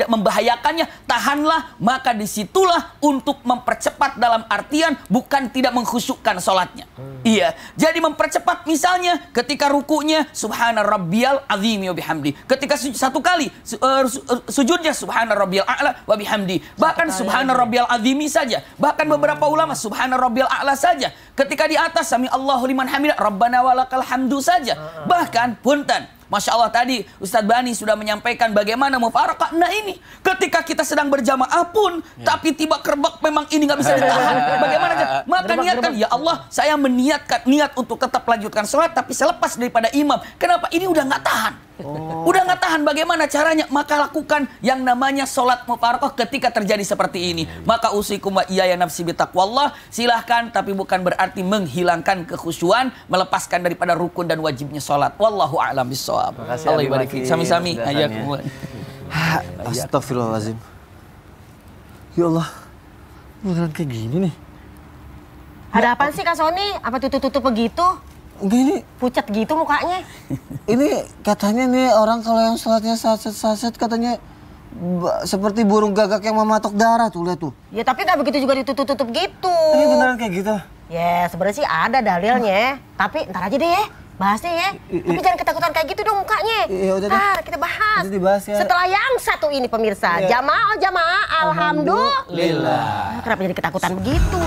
membahayakannya, tahanlah, maka disitulah untuk mempercepat dalam artian bukan tidak mengkhusyukkan sholatnya. Iya, jadi mempercepat misalnya ketika rukunya subhana rabbiyal azim wa bihamdi. Ketika satu kali sujudnya subhana rabbiyal a'la wa bihamdi. Bahkan subhana rabbiyal azimi saja. Bahkan beberapa ulama subhana rabbiyal a'la saja. Ketika di atas sami Allahu liman hamidah rabbana walakal hamdu saja. Bahkan punten, Masya Allah tadi Ustadz Bani sudah menyampaikan bagaimana mufarakah. Nah ini ketika kita sedang berjamaah pun tapi tiba kerbak memang ini nggak bisa ditahan. Bagaimana? Maka niatkan, ya Allah saya niat untuk tetap lanjutkan sholat tapi selepas daripada imam. Kenapa? Ini udah nggak tahan. Udah nggak tahan, bagaimana caranya? Maka lakukan yang namanya sholat mufarakah ketika terjadi seperti ini. Maka usikum wa iyaya nafsi bitaqwallah. Silahkan, tapi bukan berarti menghilangkan kekhusyuan, melepaskan daripada rukun dan wajibnya sholat. Wallahu a'lam bishawab. Allah ibarik. Sami-sami. Astagfirullahaladzim. Ya Allah, beneran kayak gini nih. Ada apaan sih Kak Sony? Apa tutup-tutup begitu? Enggak, ini Pucat gitu mukanya. ini katanya nih orang kalau yang sholatnya saset katanya seperti burung gagak yang mematok darah tuh, lihat tuh. Ya tapi nggak begitu juga ditutup-tutup gitu. Ini beneran kayak gitu? Ya sebenarnya sih ada dalilnya. Tapi ntar aja deh ya, bahasnya ya. Tapi jangan ketakutan kayak gitu dong mukanya. Iya, udah deh. Ntar kita bahas. Nanti dibahas ya. Setelah yang satu ini pemirsa, Iya. jamaah, alhamdulillah. Kenapa jadi ketakutan begitu?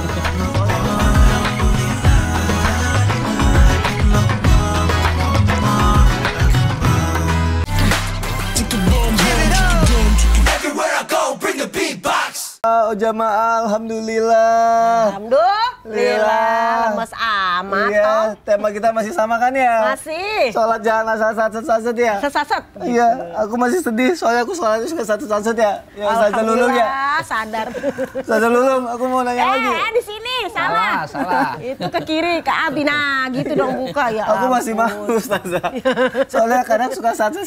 Oh jamaah, alhamdulillah. Alhamdulillah, lemes amat Iya, toh. tema kita masih sama kan ya? Masih. Sholat jangan asal saset ya? Sesaset. Iya, aku masih sedih soalnya aku sholatnya suka saset ya. Ya Ustazah Lulung ya. Alhamdulillah, sadar. Ustazah Lulung, aku mau nanya lagi. Di sini salah. Itu ke kiri, ke Abi. Nah, gitu dong buka ya. Aku masih ampun. malu Ustazah. Soalnya kadang suka saset.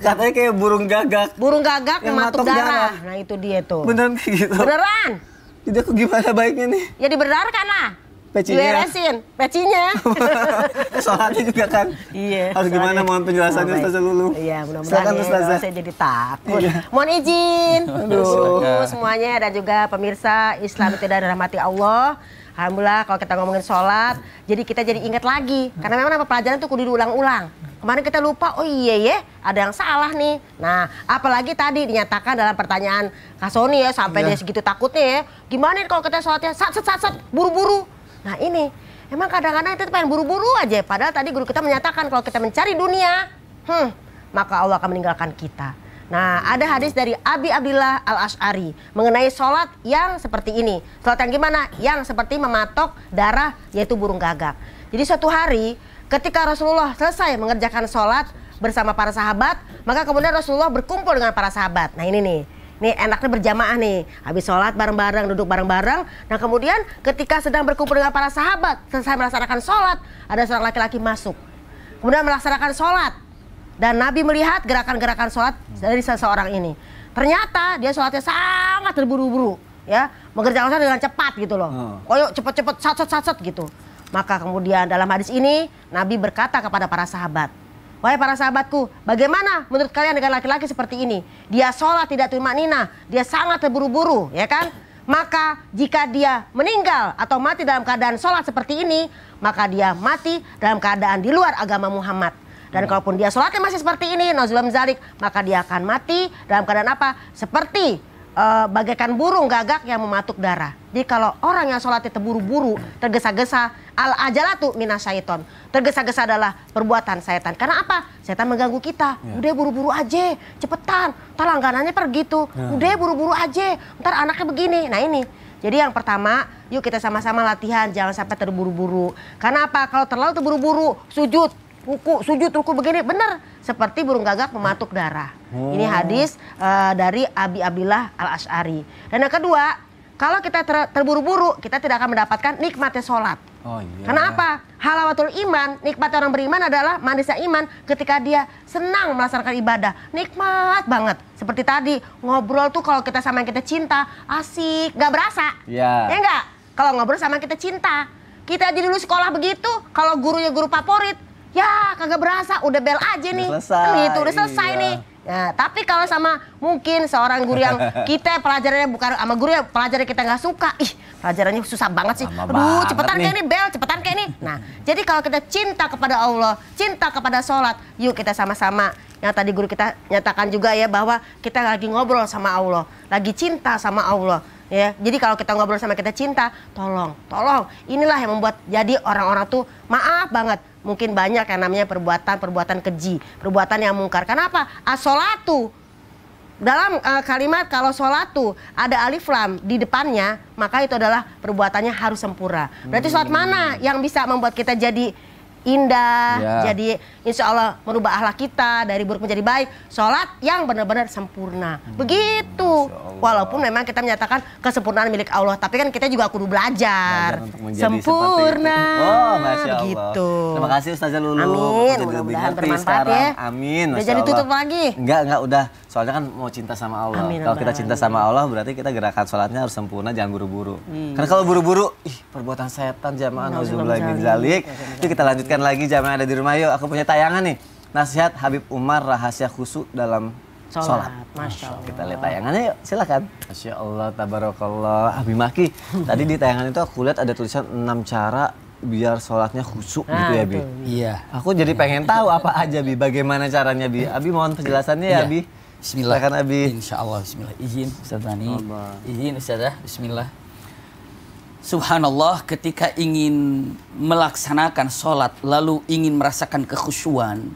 Katanya kayak burung gagak. Burung gagak Yang mematuk matok darah. darah. Nah, itu dia tuh. Beneran kayak gitu? Beneran. Jadi aku gimana baiknya nih? Ya dibenarkan lah. Pecinya. Diberesin, pecinya. Sholatnya juga kan. Iya. Harus gimana mohon penjelasannya Ustazah Lulu? Iya, mudah-mudahan Silakan ya, Ustazah. saya jadi takut. Mohon izin. Aduh, semuanya dan juga pemirsa Islam itu dirahmati Allah. Alhamdulillah kalau kita ngomongin sholat, jadi kita jadi ingat lagi. Karena memang pelajaran itu kudu diulang-ulang. Kemarin kita lupa, oh iya ya, ada yang salah nih. Nah, apalagi tadi dinyatakan dalam pertanyaan Kak Sony ya, sampai dia segitu takutnya ya. Gimana nih kalau kita sholatnya sat, buru-buru. Nah ini, emang kadang-kadang kita pengen buru-buru aja. Padahal tadi guru kita menyatakan kalau kita mencari dunia, maka Allah akan meninggalkan kita. Nah, ada hadis dari Abi Abdillah Al-Asy'ari mengenai sholat yang seperti ini. Sholat yang gimana? Yang seperti mematok darah, yaitu burung gagak. Jadi suatu hari ketika Rasulullah selesai mengerjakan sholat bersama para sahabat, maka kemudian Rasulullah berkumpul dengan para sahabat. Nah ini nih enaknya berjamaah nih. Habis sholat bareng-bareng, duduk bareng-bareng. Nah kemudian ketika sedang berkumpul dengan para sahabat, selesai melaksanakan sholat, ada seorang laki-laki masuk. Kemudian melaksanakan sholat. Dan Nabi melihat gerakan-gerakan sholat dari seseorang ini. Ternyata dia sholatnya sangat terburu-buru, ya, mengerjakan sholat dengan cepat gitu loh. Koyok cepet-cepet, sat gitu. Maka kemudian dalam hadis ini Nabi berkata kepada para sahabat, wahai para sahabatku, bagaimana menurut kalian dengan laki-laki seperti ini? Dia sholat tidak tumanina, dia sangat terburu-buru, ya kan? Maka jika dia meninggal atau mati dalam keadaan sholat seperti ini, maka dia mati dalam keadaan di luar agama Muhammad. Dan kalaupun dia sholatnya masih seperti ini, nauzubillah min dzalik, maka dia akan mati dalam keadaan apa? Seperti bagaikan burung gagak yang mematuk darah. Jadi kalau orang yang sholatnya terburu-buru, tergesa-gesa, al-ajalatu minasyaiton. Tergesa-gesa adalah perbuatan setan. Karena apa? Setan mengganggu kita. Udah buru-buru aja, cepetan. Ntar langganannya pergi tuh. Udah buru-buru aja, ntar anaknya begini. Nah ini. Jadi yang pertama, yuk kita sama-sama latihan, jangan sampai terburu-buru. Karena apa? Kalau terlalu terburu-buru, sujud ruku begini, benar seperti burung gagak mematuk darah. Ini hadis dari Abi Abdillah Al-Asy'ari. Dan yang kedua, kalau kita terburu-buru, kita tidak akan mendapatkan nikmatnya sholat. Karena apa? Halawatul iman, nikmat orang beriman adalah manisnya iman ketika dia senang melaksanakan ibadah. Nikmat banget. Seperti tadi, ngobrol tuh kalau kita sama yang kita cinta, asik, gak berasa. Ya enggak? Kalau ngobrol sama yang kita cinta. Kita aja dulu sekolah begitu, kalau gurunya guru favorit, ya kagak berasa, udah bel aja nih. Udah selesai nih. Nah, tapi kalau sama mungkin seorang guru yang kita pelajarannya bukan sama guru yang pelajaran kita nggak suka, pelajarannya susah banget sih. Aduh, cepetan kayak ini bel, cepetan kayak ini. Nah, jadi kalau kita cinta kepada Allah, cinta kepada sholat, yuk kita sama-sama. Yang tadi guru kita nyatakan juga ya bahwa kita lagi ngobrol sama Allah, lagi cinta sama Allah. Ya, jadi kalau kita ngobrol sama kita cinta, tolong, inilah yang membuat jadi orang-orang tuh maaf banget. Mungkin banyak yang namanya perbuatan keji, perbuatan yang mungkar. Kenapa? As-sholatu. Dalam kalimat kalau sholatu ada alif lam di depannya, maka itu adalah perbuatannya harus sempurna. Berarti sholat mana yang bisa membuat kita jadi indah, jadi insya Allah merubah akhlak kita dari buruk menjadi baik. Sholat yang benar-benar sempurna. Begitu. Walaupun memang kita menyatakan kesempurnaan milik Allah, tapi kan kita juga kudu belajar sempurna. Oh, Masya Allah. Begitu. Terima kasih Ustazah Lulu. Amin. Mudah-mudahan bermanfaat ya. Amin. Udah jadi tutup lagi? Enggak udah. Soalnya kan mau cinta sama Allah. Kalau kita cinta sama Allah berarti kita gerakan sholatnya harus sempurna, jangan buru-buru. Karena kalau buru-buru, perbuatan setan jamaah nauzubillah min dzalik. Yuk kita lanjutkan lagi jamaah ada di rumah yuk. Aku punya tayangan nih. Nasihat Habib Umar rahasia khusyuk dalam sholat. Masya Allah. Kita lihat tayangannya yuk, silakan. Masya Allah, tabarakallah. Abi Maki, tadi di tayangan itu aku lihat ada tulisan 6 cara biar sholatnya khusyuk gitu ya Bi. Iya. Aku jadi pengen tahu apa aja Bi, bagaimana caranya Bi. Abi mohon penjelasannya ya Bi. Bismillah. Silakan Abi. Insya Allah, bismillah. Izin Ustaz Tani. Izin Ustazah, bismillah. Subhanallah, ketika ingin melaksanakan sholat lalu ingin merasakan kekhusyuan,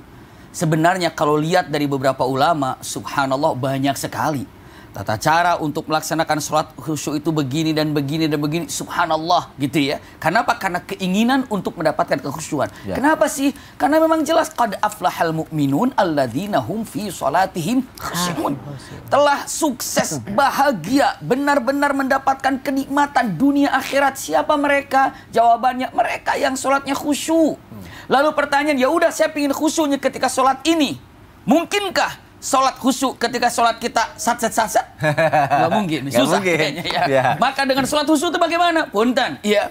sebenarnya kalau lihat dari beberapa ulama, subhanallah banyak sekali tata cara untuk melaksanakan sholat khusyuk itu begini dan begini dan begini, subhanallah gitu ya. Kenapa? Karena keinginan untuk mendapatkan kekhusyuan. Kenapa sih? Karena memang jelas qad aflahal mu'minun alladzina hum fi sholatihim khusyun. Telah sukses, bahagia, benar-benar mendapatkan kenikmatan dunia akhirat. Siapa mereka? Jawabannya mereka yang sholatnya khusyuk. Lalu pertanyaan, ya udah saya ingin khusyuknya ketika sholat ini. Mungkinkah sholat khusyuk ketika sholat kita sat? Nggak mungkin, susah kayaknya ya. Maka dengan sholat khusyuk itu bagaimana? Punten, iya.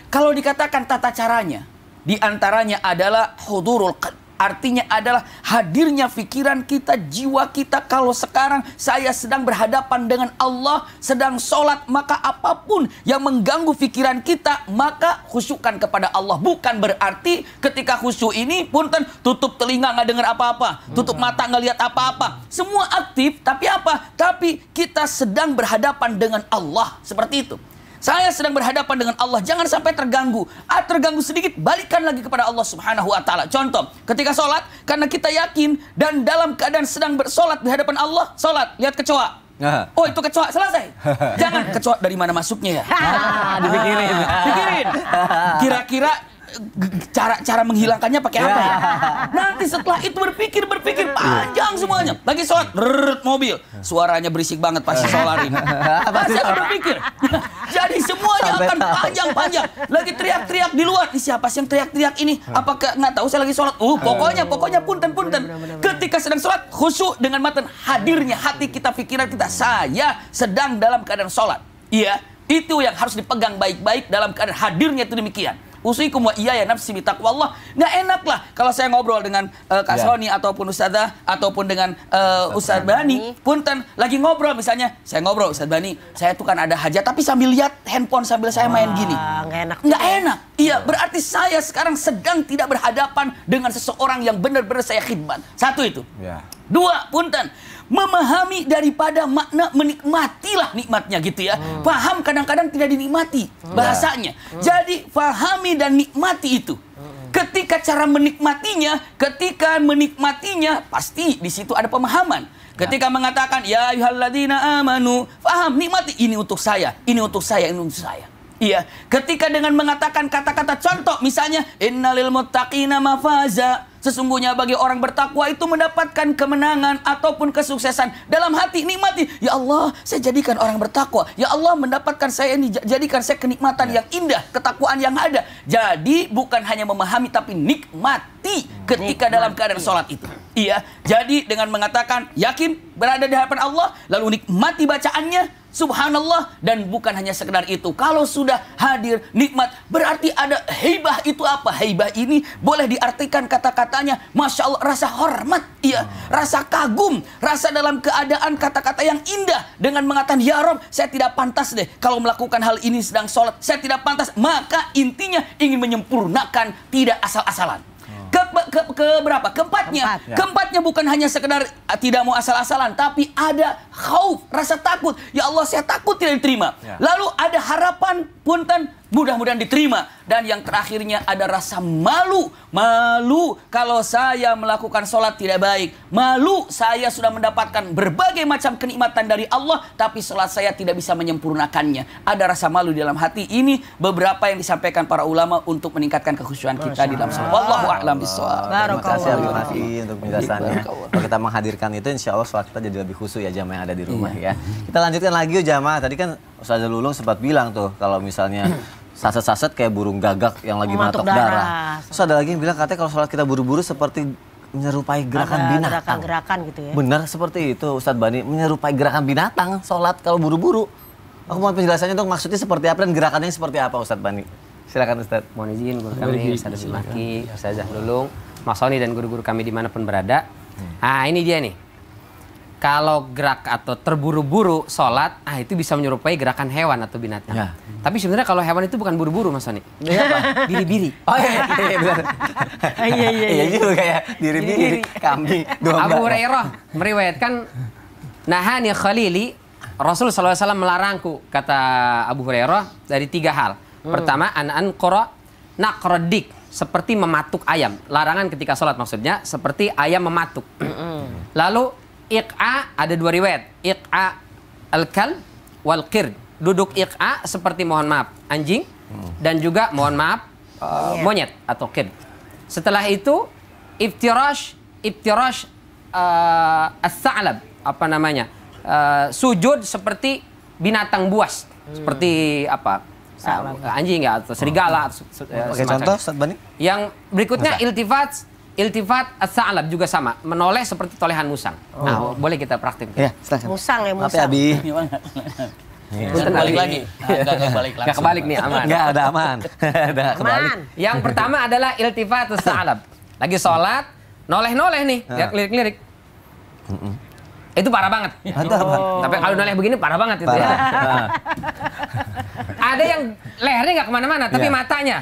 Kalau dikatakan tata caranya, diantaranya adalah hudurul qalb. Artinya adalah hadirnya pikiran kita, jiwa kita. Kalau sekarang saya sedang berhadapan dengan Allah, sedang sholat, maka apapun yang mengganggu pikiran kita, maka khusyukkan kepada Allah. Bukan berarti ketika khusyuk ini, punten, tutup telinga nggak dengar apa-apa, tutup mata nggak lihat apa-apa. Semua aktif, tapi apa? Tapi kita sedang berhadapan dengan Allah. Seperti itu. Saya sedang berhadapan dengan Allah, jangan sampai terganggu. Terganggu sedikit, balikan lagi kepada Allah Subhanahu wa Ta'ala. Contoh, ketika sholat, karena kita yakin dan dalam keadaan sedang bersolat di hadapan Allah, sholat, lihat kecoa. Oh, itu kecoa, selesai. Jangan kecoa dari mana masuknya ya. Dipikirin. Pikirin. Kira-kira cara menghilangkannya pakai apa ya? Nanti setelah itu berpikir panjang semuanya. Lagi sholat, mobil, suaranya berisik banget pasti solarin. Pasti akan berpikir. Jadi semuanya akan panjang-panjang. Lagi teriak-teriak di luar. Ini siapa sih yang teriak-teriak ini? Apakah nggak tahu saya lagi sholat? Pokoknya punten. Ketika sedang sholat, khusyuk dengan matan hadirnya hati kita, pikiran kita. Saya sedang dalam keadaan sholat. Iya, itu yang harus dipegang baik-baik dalam keadaan hadirnya itu demikian. Usikum wa iyaya nafsi bitaqwallah. Nggak enak lah kalau saya ngobrol dengan Kak Sony ataupun Ustadzah ataupun dengan Ustadz Bani. Punten lagi ngobrol misalnya, saya ngobrol Ustadz Bani, saya tuh kan ada hajat tapi sambil lihat handphone sambil saya main gini. Nggak enak. Iya, berarti saya sekarang sedang tidak berhadapan dengan seseorang yang benar-benar saya khidmat. Satu itu. Dua, punten, memahami daripada makna menikmatilah nikmatnya gitu ya. Paham kadang-kadang tidak dinikmati bahasanya. Jadi pahami dan nikmati itu. Ketika cara menikmatinya, pasti di situ ada pemahaman. Ketika mengatakan ya ayyuhalladzina amanu, paham, nikmati, ini untuk saya, ini untuk saya, ini untuk saya. Iya, ketika dengan mengatakan kata-kata contoh misalnya innalil muttaqina mafaza, sesungguhnya bagi orang bertakwa itu mendapatkan kemenangan ataupun kesuksesan. Dalam hati nikmati, ya Allah, saya jadikan orang bertakwa. Ya Allah, mendapatkan saya ini, jadikan saya kenikmatan yang indah, ketakwaan yang ada. Jadi bukan hanya memahami tapi nikmati ketika dalam keadaan sholat itu. Iya, jadi dengan mengatakan yakin berada di hadapan Allah, lalu nikmati bacaannya. Subhanallah, dan bukan hanya sekedar itu. Kalau sudah hadir nikmat, berarti ada haibah. Itu apa? Haibah ini boleh diartikan kata-katanya Masya Allah, rasa hormat, iya, rasa kagum, rasa dalam keadaan kata-kata yang indah. Dengan mengatakan, ya Rob, saya tidak pantas deh kalau melakukan hal ini sedang sholat, saya tidak pantas. Maka intinya ingin menyempurnakan, tidak asal-asalan. Keberapa? Keempatnya. Keempatnya bukan hanya sekedar tidak mau asal-asalan, tapi ada khauf, rasa takut. Ya Allah, saya takut tidak diterima. Lalu ada harapan, punten, mudah-mudahan diterima. Dan yang terakhirnya ada rasa malu. Malu kalau saya melakukan sholat tidak baik. Malu saya sudah mendapatkan berbagai macam kenikmatan dari Allah, tapi sholat saya tidak bisa menyempurnakannya. Ada rasa malu di dalam hati. Ini beberapa yang disampaikan para ulama untuk meningkatkan kekhusyuan kita di dalam sholat. Wallahu a'lam bishawab. Terima kasih Al-Nafi untuk penjelasannya. Kalau kita menghadirkan itu, insya Allah sholat kita jadi lebih khusyuk ya jamaah yang ada di rumah ya. Kita lanjutkan lagi yuk jamaah. Tadi kan Ustaz Lulung sempat bilang tuh, kalau misalnya saset-saset kayak burung gagak yang lagi matok darah. Terus ada lagi yang bilang katanya kalau sholat kita buru-buru seperti menyerupai gerakan binatang. Gerakan-gerakan gitu ya. Benar seperti itu Ustadz Bani, menyerupai gerakan binatang sholat kalau buru-buru. Aku mau penjelasannya untuk maksudnya seperti apa dan gerakannya seperti apa Ustadz Bani. Silakan Ustadz. Mohon izin guru kami, Ustadz Maki, Ustazah Lulung, Mas Sony dan guru-guru kami dimanapun berada. Nah ini dia nih. Kalau gerak atau terburu-buru sholat, itu bisa menyerupai gerakan hewan atau binatang. Ya. Tapi sebenarnya kalau hewan itu bukan buru-buru Mas Sony. Biri-biri. Oh iya, benar. Iya juga ya, biri-biri, kambing, domba. Abu Hurairah meriwayatkan, nahani khalili, Rasul SAW melarangku, kata Abu Hurairah, dari 3 hal. Pertama, an qara naqradik, seperti mematuk ayam. Larangan ketika sholat maksudnya, seperti ayam mematuk. Lalu iq'a, ada 2 riwayat. Iq'a al-kal wal qird. Duduk iq'a seperti mohon maaf anjing dan juga mohon maaf monyet atau qird. Setelah itu iftirash as-sa'lab, apa namanya? Sujud seperti binatang buas. Seperti apa? Anjing ya atau serigala. Oke, contoh Ustadz Bani. Yang berikutnya iltifat as-sa'lab juga sama, menoleh seperti tolehan musang. Nah, boleh kita praktik. Ya, silakan. Musang ya, musang. Tapi Abi. Punten balik lagi. Enggak balik langsung. Nggak kebalik nih, aman. Enggak, udah aman. Udah kebalik. Aman. Yang pertama adalah iltifatus sa'lab. Lagi sholat, noleh-noleh nih, lihat lirik-lirik. Itu parah banget. Tapi kalau noleh begini parah banget itu ya. Parah. Ada yang lehernya nggak kemana-mana, tapi Iya. matanya.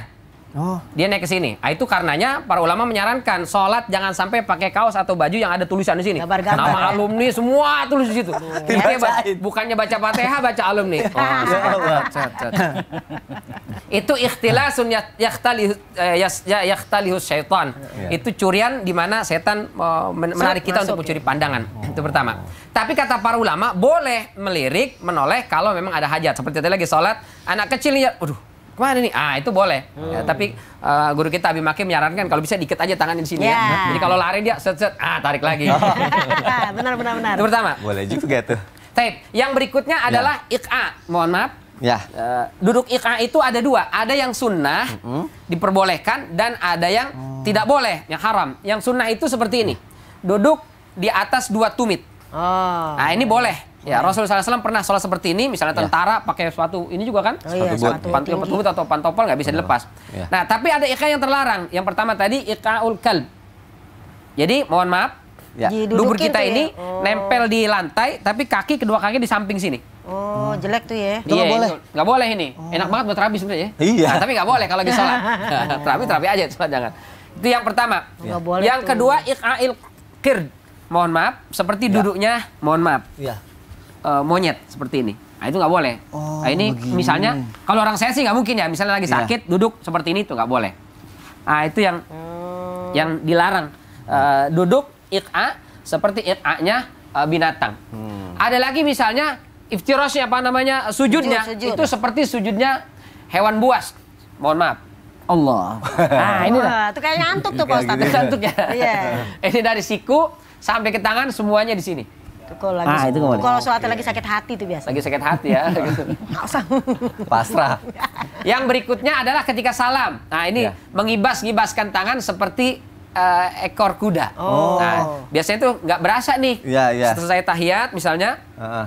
Oh. Dia naik ke sini. Itu karenanya para ulama menyarankan sholat jangan sampai pakai kaos atau baju yang ada tulisan di sini. Gambar-gambar, Nama ya. alumni semua tulis di situ. Dibacain. Bukannya baca Fatihah, baca alumni. Oh, Ya Allah. cet. Itu ikhtilasun yaktalihus syaitan. Iya. Itu curian di mana setan menarik kita Masuk, untuk mencuri pandangan. Itu pertama. Tapi kata para ulama boleh melirik, menoleh kalau memang ada hajat. Seperti tadi lagi sholat, anak kecil lihat, waduh, kemana nih? Itu boleh. Ya, tapi guru kita Abi Maki menyarankan kalau bisa diikat aja tangan di sini ya. Ya. Jadi kalau lari dia set-set, tarik lagi. Benar. Itu pertama. Boleh juga tuh. Taib. Yang berikutnya adalah iqa. Mohon maaf. Ya. Duduk iqa itu ada dua. Ada yang sunnah, diperbolehkan, dan ada yang tidak boleh, yang haram. Yang sunnah itu seperti ini. Duduk di atas dua tumit. Oh. Nah, ini boleh. Ya, Rasulullah SAW pernah sholat seperti ini, misalnya tentara pakai sepatu ini juga kan? Oh iya, Sepatu sepatu tinggi. Pantopel atau pantopel nggak bisa dilepas. Ya. Nah, tapi ada iqa yang terlarang. Yang pertama tadi iqaul kalb. Jadi, mohon maaf, Ya. Didudukin dubur kita tuh ya? ini Oh. nempel di lantai, tapi kedua kaki di samping sini. Oh, jelek tuh ya. Itu nggak boleh? Nggak boleh ini. Enak banget buat terapi sebenarnya. Iya. Nah, tapi nggak boleh kalau lagi sholat. Terapi aja, sholat jangan. Itu yang pertama. Nggak boleh Yang tuh. kedua iqail qird. Mohon maaf, seperti duduknya, mohon maaf, Iya. monyet seperti ini. Nah, itu nggak boleh. Oh, Nah, ini begini. misalnya kalau orang saya sih nggak mungkin ya. Misalnya lagi Iya. sakit, duduk seperti ini tuh nggak boleh. Nah, itu yang dilarang. Duduk iqa seperti iqa'nya binatang. Ada lagi misalnya iftirasnya apa namanya sujudnya Sujud. itu seperti sujudnya hewan buas. Mohon maaf. Allah. Nah, ini dah. Wah, itu kayak ngantuk tuh Pak Ustadz. Ngantuk ya. Iya. Ini dari siku sampai ke tangan semuanya di sini. Itu kalau lagi Ah, itu nggak boleh. kalau sholatnya lagi sakit hati tuh biasa. Lagi sakit hati ya. Gitu. Nggak usah. Pasrah. Yang berikutnya adalah ketika salam. Nah, ini Ya. mengibas-ngibaskan tangan seperti ekor kuda. Oh. Nah, biasanya tuh nggak berasa nih. Iya, iya. Selesai tahiyat misalnya, Heeh.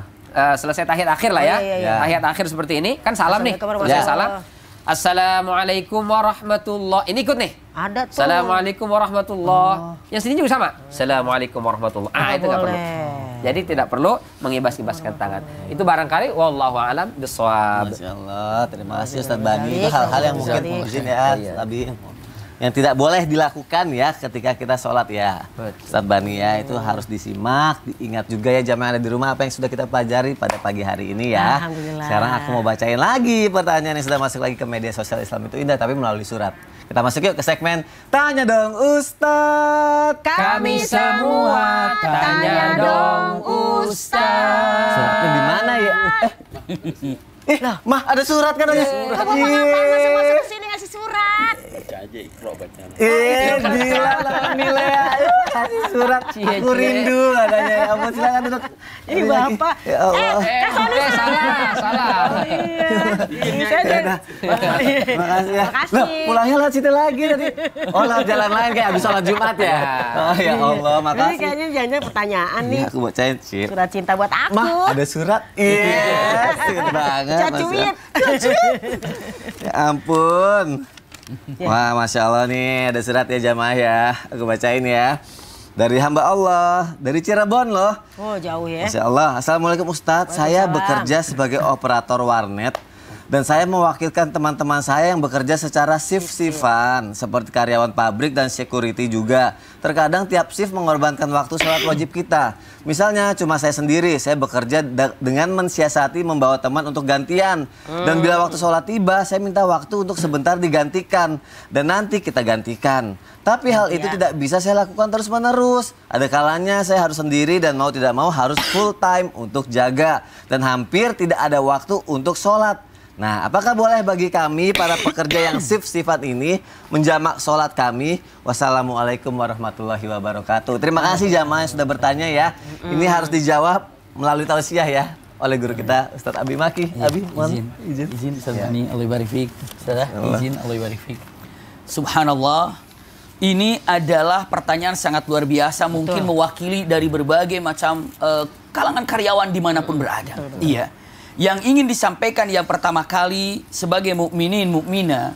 selesai tahiyat akhir lah ya. Oh, iya, iya. Tahiyat akhir seperti ini, kan salam nih. Assalamualaikum Selesai warahmatullahi salam. Assalamualaikum warahmatullahi. Ini ikut nih. Ada tuh. Assalamualaikum warahmatullahi. Yang sini juga sama. Assalamualaikum warahmatullahi. Itu nggak perlu. boleh. Jadi tidak perlu mengibas-ibaskan tangan. Itu barangkali wallahu a'lam bishawab. Masya Allah, terima kasih Ustadz Bani. Itu hal-hal yang mungkin Jadi, mungkin ya, lebih yang tidak boleh dilakukan ya ketika kita sholat ya. Betul. Ustadz Bani ya, itu harus disimak, diingat juga ya jamaah ada di rumah apa yang sudah kita pelajari pada pagi hari ini ya. Alhamdulillah. Sekarang aku mau bacain lagi pertanyaan yang sudah masuk lagi ke media sosial Islam itu indah tapi melalui surat. Kita masuk yuk ke segmen Tanya Dong Ustadz. Kami semua tanya dong Ustaz. Suratnya di mana ya? Mah ada surat kan ada surat. Kamu ngapain masuk-masuk ke sini ngasih surat? Gila alhamdulillah. Kasih surat. Aku rindu katanya. Ya ampun silakan duduk. Ih, Bapak. Ya Allah. Salah. Makasih ya. Makasih. Loh, pulangnya lewat situ lagi tadi. Oh, lewat jalan lain kayak habis sholat Jumat ya. Oh ya Allah, Ini makasih. kayaknya jangan pertanyaan nih. Ya, aku bacain, Cip. Surat cinta buat aku. Mah, ada surat? Iya, sweet banget. Cacuit. Ya ampun. Wah, Masya Allah nih, ada surat ya jamaah ya. Aku bacain ya. Dari hamba Allah, dari Cirebon loh. Oh, jauh ya. Masya Allah. Assalamualaikum Ustadz, saya bekerja sebagai operator warnet. Dan saya mewakilkan teman-teman saya yang bekerja secara shift-shiftan. Seperti karyawan pabrik dan security juga. Terkadang tiap shift mengorbankan waktu sholat wajib kita. Misalnya cuma saya sendiri, saya bekerja dengan mensiasati membawa teman untuk gantian. Dan bila waktu sholat tiba, saya minta waktu untuk sebentar digantikan. Dan nanti kita gantikan. Tapi hal itu tidak bisa saya lakukan terus-menerus. Ada kalanya saya harus sendiri dan mau tidak mau harus full time untuk jaga. Dan hampir tidak ada waktu untuk sholat. Nah, apakah boleh bagi kami para pekerja yang shift-shiftan ini menjamak sholat kami? Wassalamualaikum warahmatullahi wabarakatuh. Terima kasih jamaah yang sudah bertanya ya. Ini harus dijawab melalui tausiah ya oleh guru kita Ustadz Abi Maki. Abi, mohon Izin Ustaz Bani, Allah barik fiik. Ustaz, izin Allah barik fiik. Subhanallah. Ini adalah pertanyaan sangat luar biasa, mungkin mewakili dari berbagai macam kalangan karyawan dimanapun berada. Iya. Yang ingin disampaikan yang pertama kali sebagai mukminin mukminah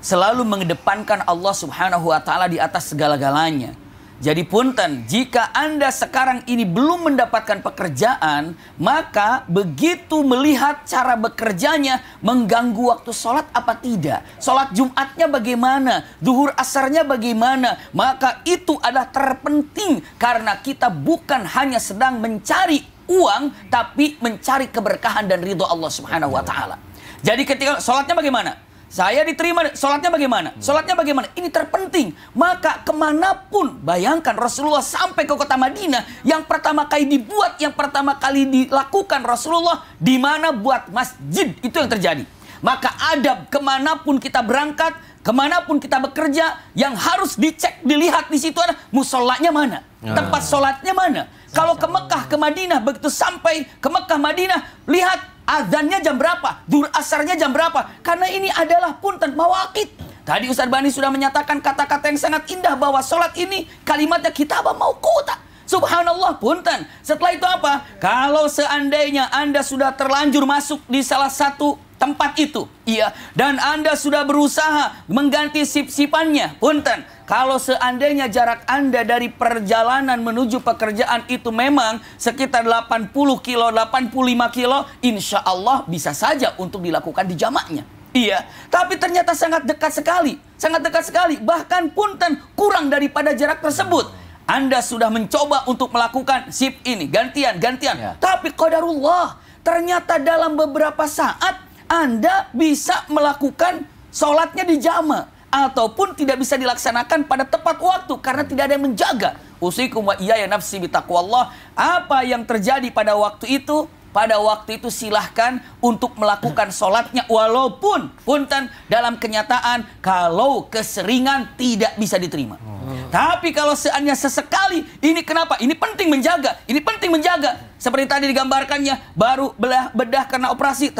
selalu mengedepankan Allah Subhanahu wa taala di atas segala-galanya. Jadi punten, jika Anda sekarang ini belum mendapatkan pekerjaan, maka begitu melihat cara bekerjanya mengganggu waktu sholat apa tidak? Sholat Jumatnya bagaimana? Duhur asarnya bagaimana? Maka itu adalah terpenting karena kita bukan hanya sedang mencari uang, tapi mencari keberkahan dan ridho Allah Subhanahu wa taala. Jadi ketika sholatnya bagaimana? Saya diterima, sholatnya bagaimana? Sholatnya bagaimana? Ini terpenting. Maka kemanapun, bayangkan Rasulullah sampai ke kota Madinah, yang pertama kali dibuat, yang pertama kali dilakukan Rasulullah, di mana buat masjid, itu yang terjadi. Maka adab kemanapun kita berangkat, kemanapun kita bekerja, yang harus dicek, dilihat di situ ada musolanya mana, tempat sholatnya mana. Kalau ke Mekah, ke Madinah, begitu sampai ke Mekah, Madinah, lihat azannya jam berapa, duhur asarnya jam berapa. Karena ini adalah punten mawaqit. Tadi Ustaz Bani sudah menyatakan kata-kata yang sangat indah bahwa sholat ini kalimatnya kitabah mauquta. Subhanallah punten. Setelah itu apa? Kalau seandainya Anda sudah terlanjur masuk di salah satu tempat itu, iya, dan Anda sudah berusaha mengganti sip-sipannya, punten. Kalau seandainya jarak Anda dari perjalanan menuju pekerjaan itu memang sekitar 80 kilo, 85 kilo, insya Allah bisa saja untuk dilakukan di jamaknya. Iya, tapi ternyata sangat dekat sekali. Sangat dekat sekali. Bahkan punten kurang daripada jarak tersebut. Anda sudah mencoba untuk melakukan sip ini, gantian. Ya. Tapi qadarullah, ternyata dalam beberapa saat Anda bisa melakukan sholatnya di jamak. Ataupun tidak bisa dilaksanakan pada tepat waktu karena tidak ada yang menjaga. Usikum wa iyaya nafsi bitaqwallah. Apa yang terjadi pada waktu itu? Pada waktu itu silahkan untuk melakukan sholatnya walaupun punten dalam kenyataan kalau keseringan tidak bisa diterima. Tapi kalau seandainya sesekali, ini kenapa? Ini penting menjaga. Ini penting menjaga. Seperti tadi digambarkannya, baru bedah karena operasi.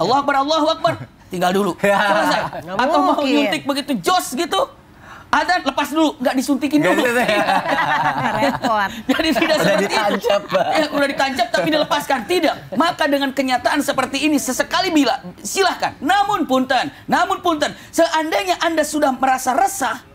Allahu Akbar, Allahu Akbar. Tinggal dulu. Selesai. Atau mau nyuntik begitu jos gitu. Ada lepas dulu, nggak disuntikin dulu. Repot. Jadi tidak seperti itu. Ya, udah ditancap tapi dilepaskan. Tidak. Maka dengan kenyataan seperti ini sesekali bila silahkan. Namun punten, seandainya Anda sudah merasa resah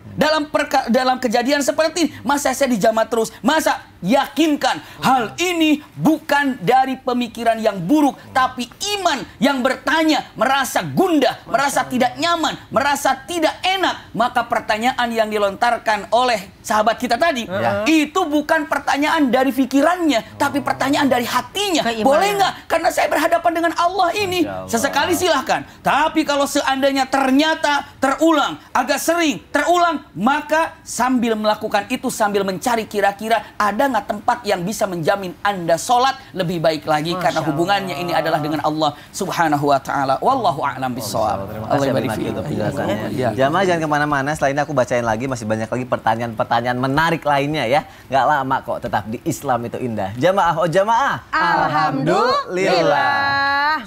dalam kejadian seperti ini, masa saya dijamah terus? Masa yakinkan hal ini bukan dari pemikiran yang buruk, tapi iman yang bertanya, merasa gundah, merasa tidak nyaman, merasa tidak enak. Maka pertanyaan yang dilontarkan oleh sahabat kita tadi, itu bukan pertanyaan dari pikirannya, tapi pertanyaan dari hatinya. Boleh nggak? Karena saya berhadapan dengan Allah ini. Sesekali silahkan. Tapi kalau seandainya ternyata terulang, agak sering terulang, maka sambil melakukan itu, sambil mencari kira-kira ada nggak tempat yang bisa menjamin Anda sholat lebih baik lagi. Karena hubungannya ini adalah dengan Allah Subhanahu wa ta'ala. Wallahu a'lam bishawab. Allah barik fiik untuk penjelasannya. Jamaah jangan kemana-mana, setelah ini aku bacain lagi, masih banyak lagi pertanyaan-pertanyaan menarik lainnya ya. Nggak lama kok, tetap di Islam itu indah. Jamaah, oh jamaah, alhamdulillah.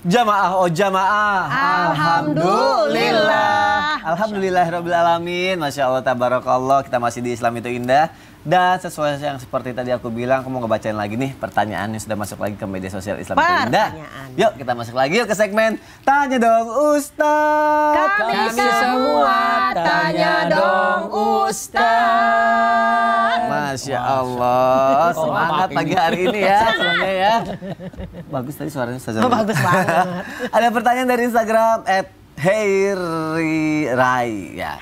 Jamaah, oh jamaah, alhamdulillah. Alhamdulillahirabbil alamin. Masya Allah, tabarakallah. Kita masih di Islam itu indah. Dan sesuai yang seperti tadi aku bilang, aku mau ngebacain lagi nih pertanyaan yang sudah masuk lagi ke media sosial Islam itu indah. Yuk kita masuk lagi yuk ke segmen Tanya Dong Ustaz. Kami semua tanya dong Ustaz. Masya Allah, semangat pagi hari ini ya suaranya ya. Bagus tadi suaranya Ustaz. Bagus banget. Ada pertanyaan dari Instagram @Heirai ya.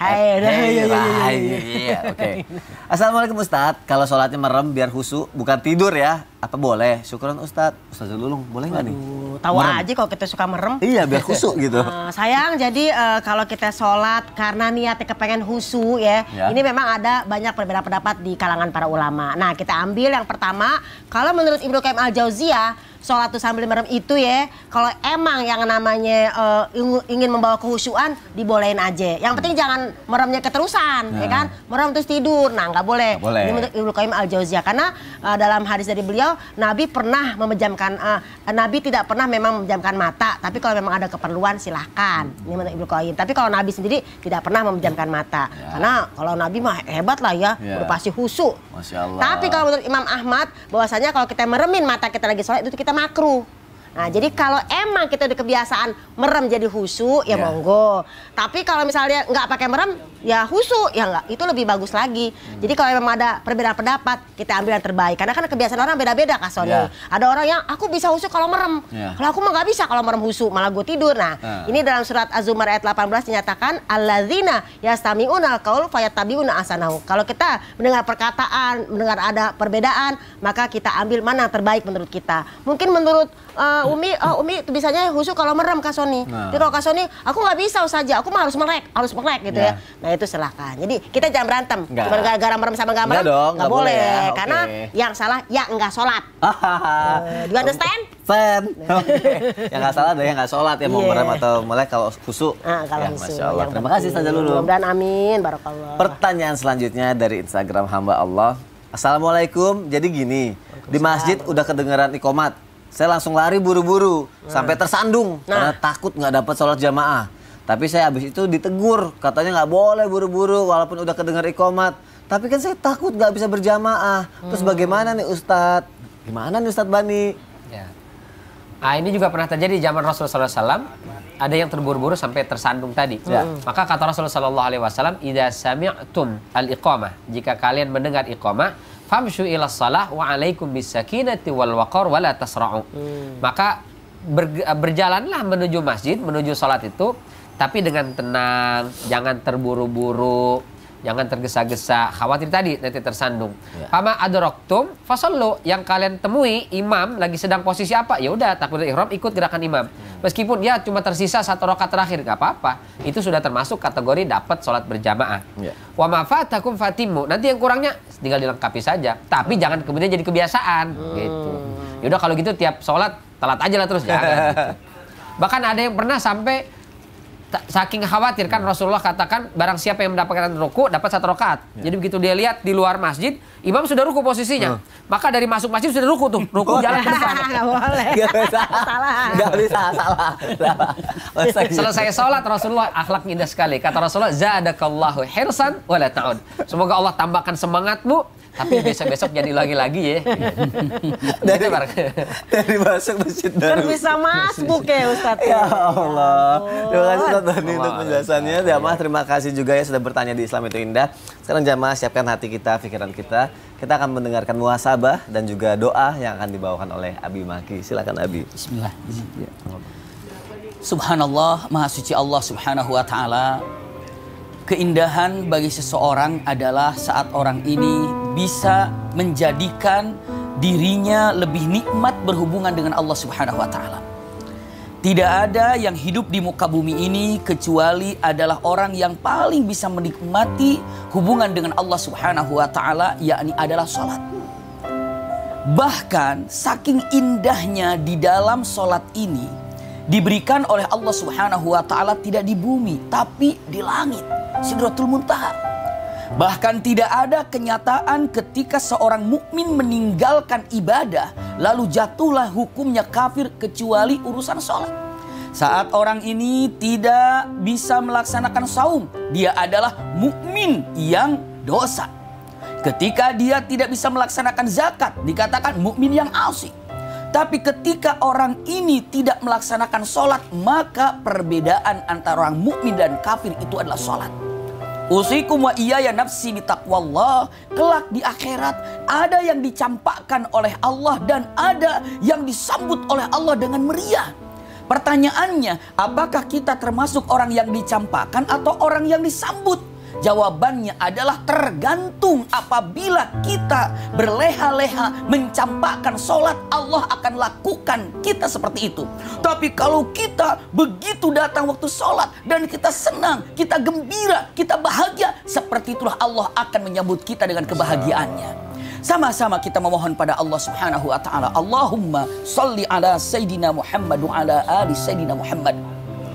Oke. Assalamualaikum Ustadz. Kalau sholatnya merem biar khusyuk, bukan tidur ya. Apa boleh? Syukran Ustadz. Ustadz Lulung, boleh nggak nih? Tahu aja kalau kita suka merem. Iya, biar khusyuk gitu. Sayang, jadi kalau kita sholat karena niatnya kepengen khusyuk ya, ini memang ada banyak perbedaan pendapat di kalangan para ulama. Nah, kita ambil yang pertama, kalau menurut Ibnu Qayyim al-Jauziyah, sholat tuh sambil merem itu ya, kalau emang yang namanya ingin membawa kehusuan, dibolehin aja. Yang penting jangan meremnya keterusan, ya kan? Merem terus tidur, nah nggak boleh. Ini menurut Ibnu Qayyim Al-Jauziyah, karena dalam hadis dari beliau, Nabi pernah memejamkan, Nabi tidak pernah memang memejamkan mata, tapi kalau memang ada keperluan silahkan. Ini menurut Ibnu Qayyim. Tapi kalau Nabi sendiri tidak pernah memejamkan mata, karena kalau Nabi mah hebat lah ya, udah pasti khusyuk. Masya Allah. Tapi kalau menurut Imam Ahmad, bahwasanya kalau kita meremin mata kita lagi sholat itu kita makruh. Nah, jadi kalau emang kita udah kebiasaan merem jadi khusyuk, ya monggo. Tapi kalau misalnya nggak pakai merem, ya khusyuk, ya nggak. Itu lebih bagus lagi. Jadi kalau memang ada perbedaan pendapat, kita ambil yang terbaik. Karena kan kebiasaan orang beda-beda, Kak Sony. Ada orang yang aku bisa khusyuk kalau merem. Kalau aku mah nggak bisa kalau merem khusyuk, malah gue tidur. Nah, ini dalam surat Az-Zumar ayat 18 dinyatakan, alladzina yastami'una al-qaul fayattabi'una ahsanahu. Kalau kita mendengar perkataan, mendengar ada perbedaan, maka kita ambil mana yang terbaik menurut kita. Mungkin menurut Umi itu bisanya khusyuk kalau merem, Kak Sony. Jadi kalau Kak Sony, aku nggak bisa saja, aku mah harus melek gitu ya. Nah itu silakan. Jadi kita jangan berantem. Cuma gara-gara merem sama nggak merem, nggak boleh. Ya. Karena yang salah ya nggak sholat. Do you understand? Yang nggak salah ada yang nggak sholat, ya mau merem atau melek kalau khusyuk. Kalau Masya Allah. Terima kasih Ustazah Lulu. Mudah-mudahan amin, barakallah. Pertanyaan selanjutnya dari Instagram hamba Allah. Assalamualaikum. Jadi gini, di masjid udah kedengeran iqomat. Saya langsung lari buru-buru sampai tersandung karena takut nggak dapat sholat jamaah. Tapi saya habis itu ditegur, katanya nggak boleh buru-buru walaupun udah kedengar iqomat. Tapi kan saya takut nggak bisa berjamaah. Terus bagaimana nih Ustadz? Gimana nih Ustadz Bani? Ya. Ini juga pernah terjadi di zaman Rasulullah SAW. Ada yang terburu-buru sampai tersandung tadi. Maka kata Rasulullah SAW, "Idza sami'tum al-iqamah." Jika kalian mendengar iqamah, famshu ila shalah wa alaikum bisakinati wal waqar wa la tasra'u. Maka berjalanlah menuju masjid, menuju salat itu, tapi dengan tenang, jangan terburu-buru, jangan tergesa-gesa, khawatir tadi nanti tersandung. Fama adraktum fasallu, yang kalian temui imam lagi sedang posisi apa, ya udah takbiratul ihram ikut gerakan imam. Meskipun ya cuma tersisa 1 rakaat terakhir, gak apa-apa. Itu sudah termasuk kategori dapat sholat berjamaah. Wa ma fatakum fatimmu, nanti yang kurangnya tinggal dilengkapi saja. Tapi jangan kemudian jadi kebiasaan gitu. Yaudah kalau gitu tiap sholat telat aja lah terus, jangan gitu. Bahkan ada yang pernah sampai saking khawatir, kan Rasulullah katakan barang siapa yang mendapatkan ruku dapat 1 rakaat. Jadi begitu dia lihat di luar masjid, imam sudah ruku posisinya. Maka dari masuk masjid sudah ruku tuh, ruku jalan ke depan. Nggak boleh. Nggak bisa, salah. Selesai sholat Rasulullah akhlaknya indah sekali. Kata Rasulullah, zadakallahu hirsan wa la ta'ud. Semoga Allah tambahkan semangatmu, tapi besok-besok jadi lagi-lagi ya. Dari masuk masjid baru. Kan bisa masbuk ya Ustadz. Ya Allah. Terima kasih Ustadz Bani untuk penjelasannya. Jamaah terima kasih juga ya sudah bertanya di Islam itu Indah. Sekarang jamaah siapkan hati kita, pikiran kita. Kita akan mendengarkan muhasabah dan juga doa yang akan dibawakan oleh Abi Maki. Silakan Abi. Bismillah. Subhanallah, Maha Suci Allah Subhanahu wa Ta'ala. Keindahan bagi seseorang adalah saat orang ini bisa menjadikan dirinya lebih nikmat berhubungan dengan Allah Subhanahu wa Ta'ala. Tidak ada yang hidup di muka bumi ini kecuali adalah orang yang paling bisa menikmati hubungan dengan Allah Subhanahu wa Ta'ala, yakni adalah sholat. Bahkan saking indahnya di dalam sholat ini diberikan oleh Allah Subhanahu wa Ta'ala tidak di bumi tapi di langit, Sidratul Muntaha. Bahkan tidak ada kenyataan ketika seorang mukmin meninggalkan ibadah lalu jatuhlah hukumnya kafir kecuali urusan sholat. Saat orang ini tidak bisa melaksanakan saum, dia adalah mukmin yang dosa. Ketika dia tidak bisa melaksanakan zakat, dikatakan mukmin yang asi. Tapi ketika orang ini tidak melaksanakan sholat, maka perbedaan antara orang mukmin dan kafir itu adalah sholat. Usikum wa iyaya nafsi bitaqwallah. Kelak di akhirat ada yang dicampakkan oleh Allah dan ada yang disambut oleh Allah dengan meriah. Pertanyaannya, apakah kita termasuk orang yang dicampakkan atau orang yang disambut? Jawabannya adalah tergantung. Apabila kita berleha-leha mencampakkan sholat, Allah akan lakukan kita seperti itu. Tapi kalau kita begitu datang waktu sholat dan kita senang, kita gembira, kita bahagia, seperti itulah Allah akan menyambut kita dengan kebahagiaannya. Sama-sama kita memohon pada Allah Subhanahu wa taala. Allahumma shalli ala Sayyidina Muhammad wa ala ali Sayyidina Muhammad.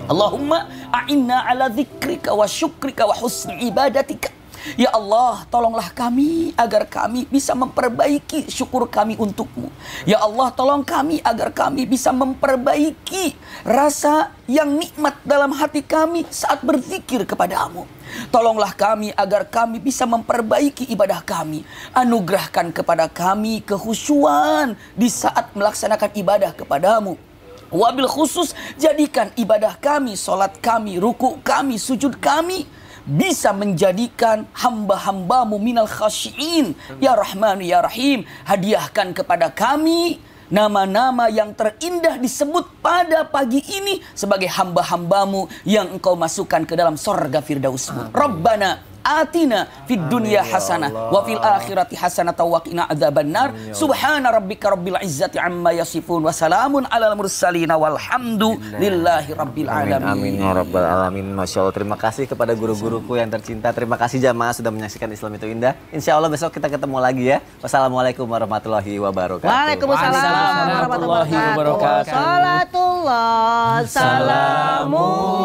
Allahumma a'inna ala dzikrika wa syukrika wa husni ibadatika. Ya Allah, tolonglah kami agar kami bisa memperbaiki syukur kami untukmu. Ya Allah, tolong kami agar kami bisa memperbaiki rasa yang nikmat dalam hati kami saat berzikir kepadamu. Tolonglah kami agar kami bisa memperbaiki ibadah kami. Anugerahkan kepada kami kekhusyuan di saat melaksanakan ibadah kepadamu. Wabil khusus, jadikan ibadah kami, sholat kami, ruku kami, sujud kami bisa menjadikan hamba-hambamu minal khasyiin. Ya Rahman, Ya Rahim, hadiahkan kepada kami nama-nama yang terindah disebut pada pagi ini sebagai hamba-hambamu yang engkau masukkan ke dalam sorga firdausmu. Rabbana atina fid dunya hasanah wa fil akhirati hasanah wa qina adzabannar. Subhana rabbika rabbil izzati amma yasifun wa salamun alal mursalin walhamdulillahi rabbil alamin. Amin ya rabbal alamin. Masya Allah, terima kasih kepada guru-guruku yang tercinta. Terima kasih jamaah sudah menyaksikan Islam itu Indah. Insya Allah besok kita ketemu lagi ya. Wassalamualaikum warahmatullahi wabarakatuh. Waalaikumsalam warahmatullahi wabarakatuh. Salatullah salamullah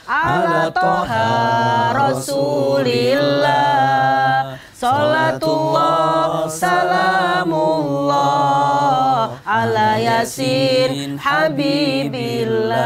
ala toha Rasulillah. Salatullah salamullah ala yasin habibillah.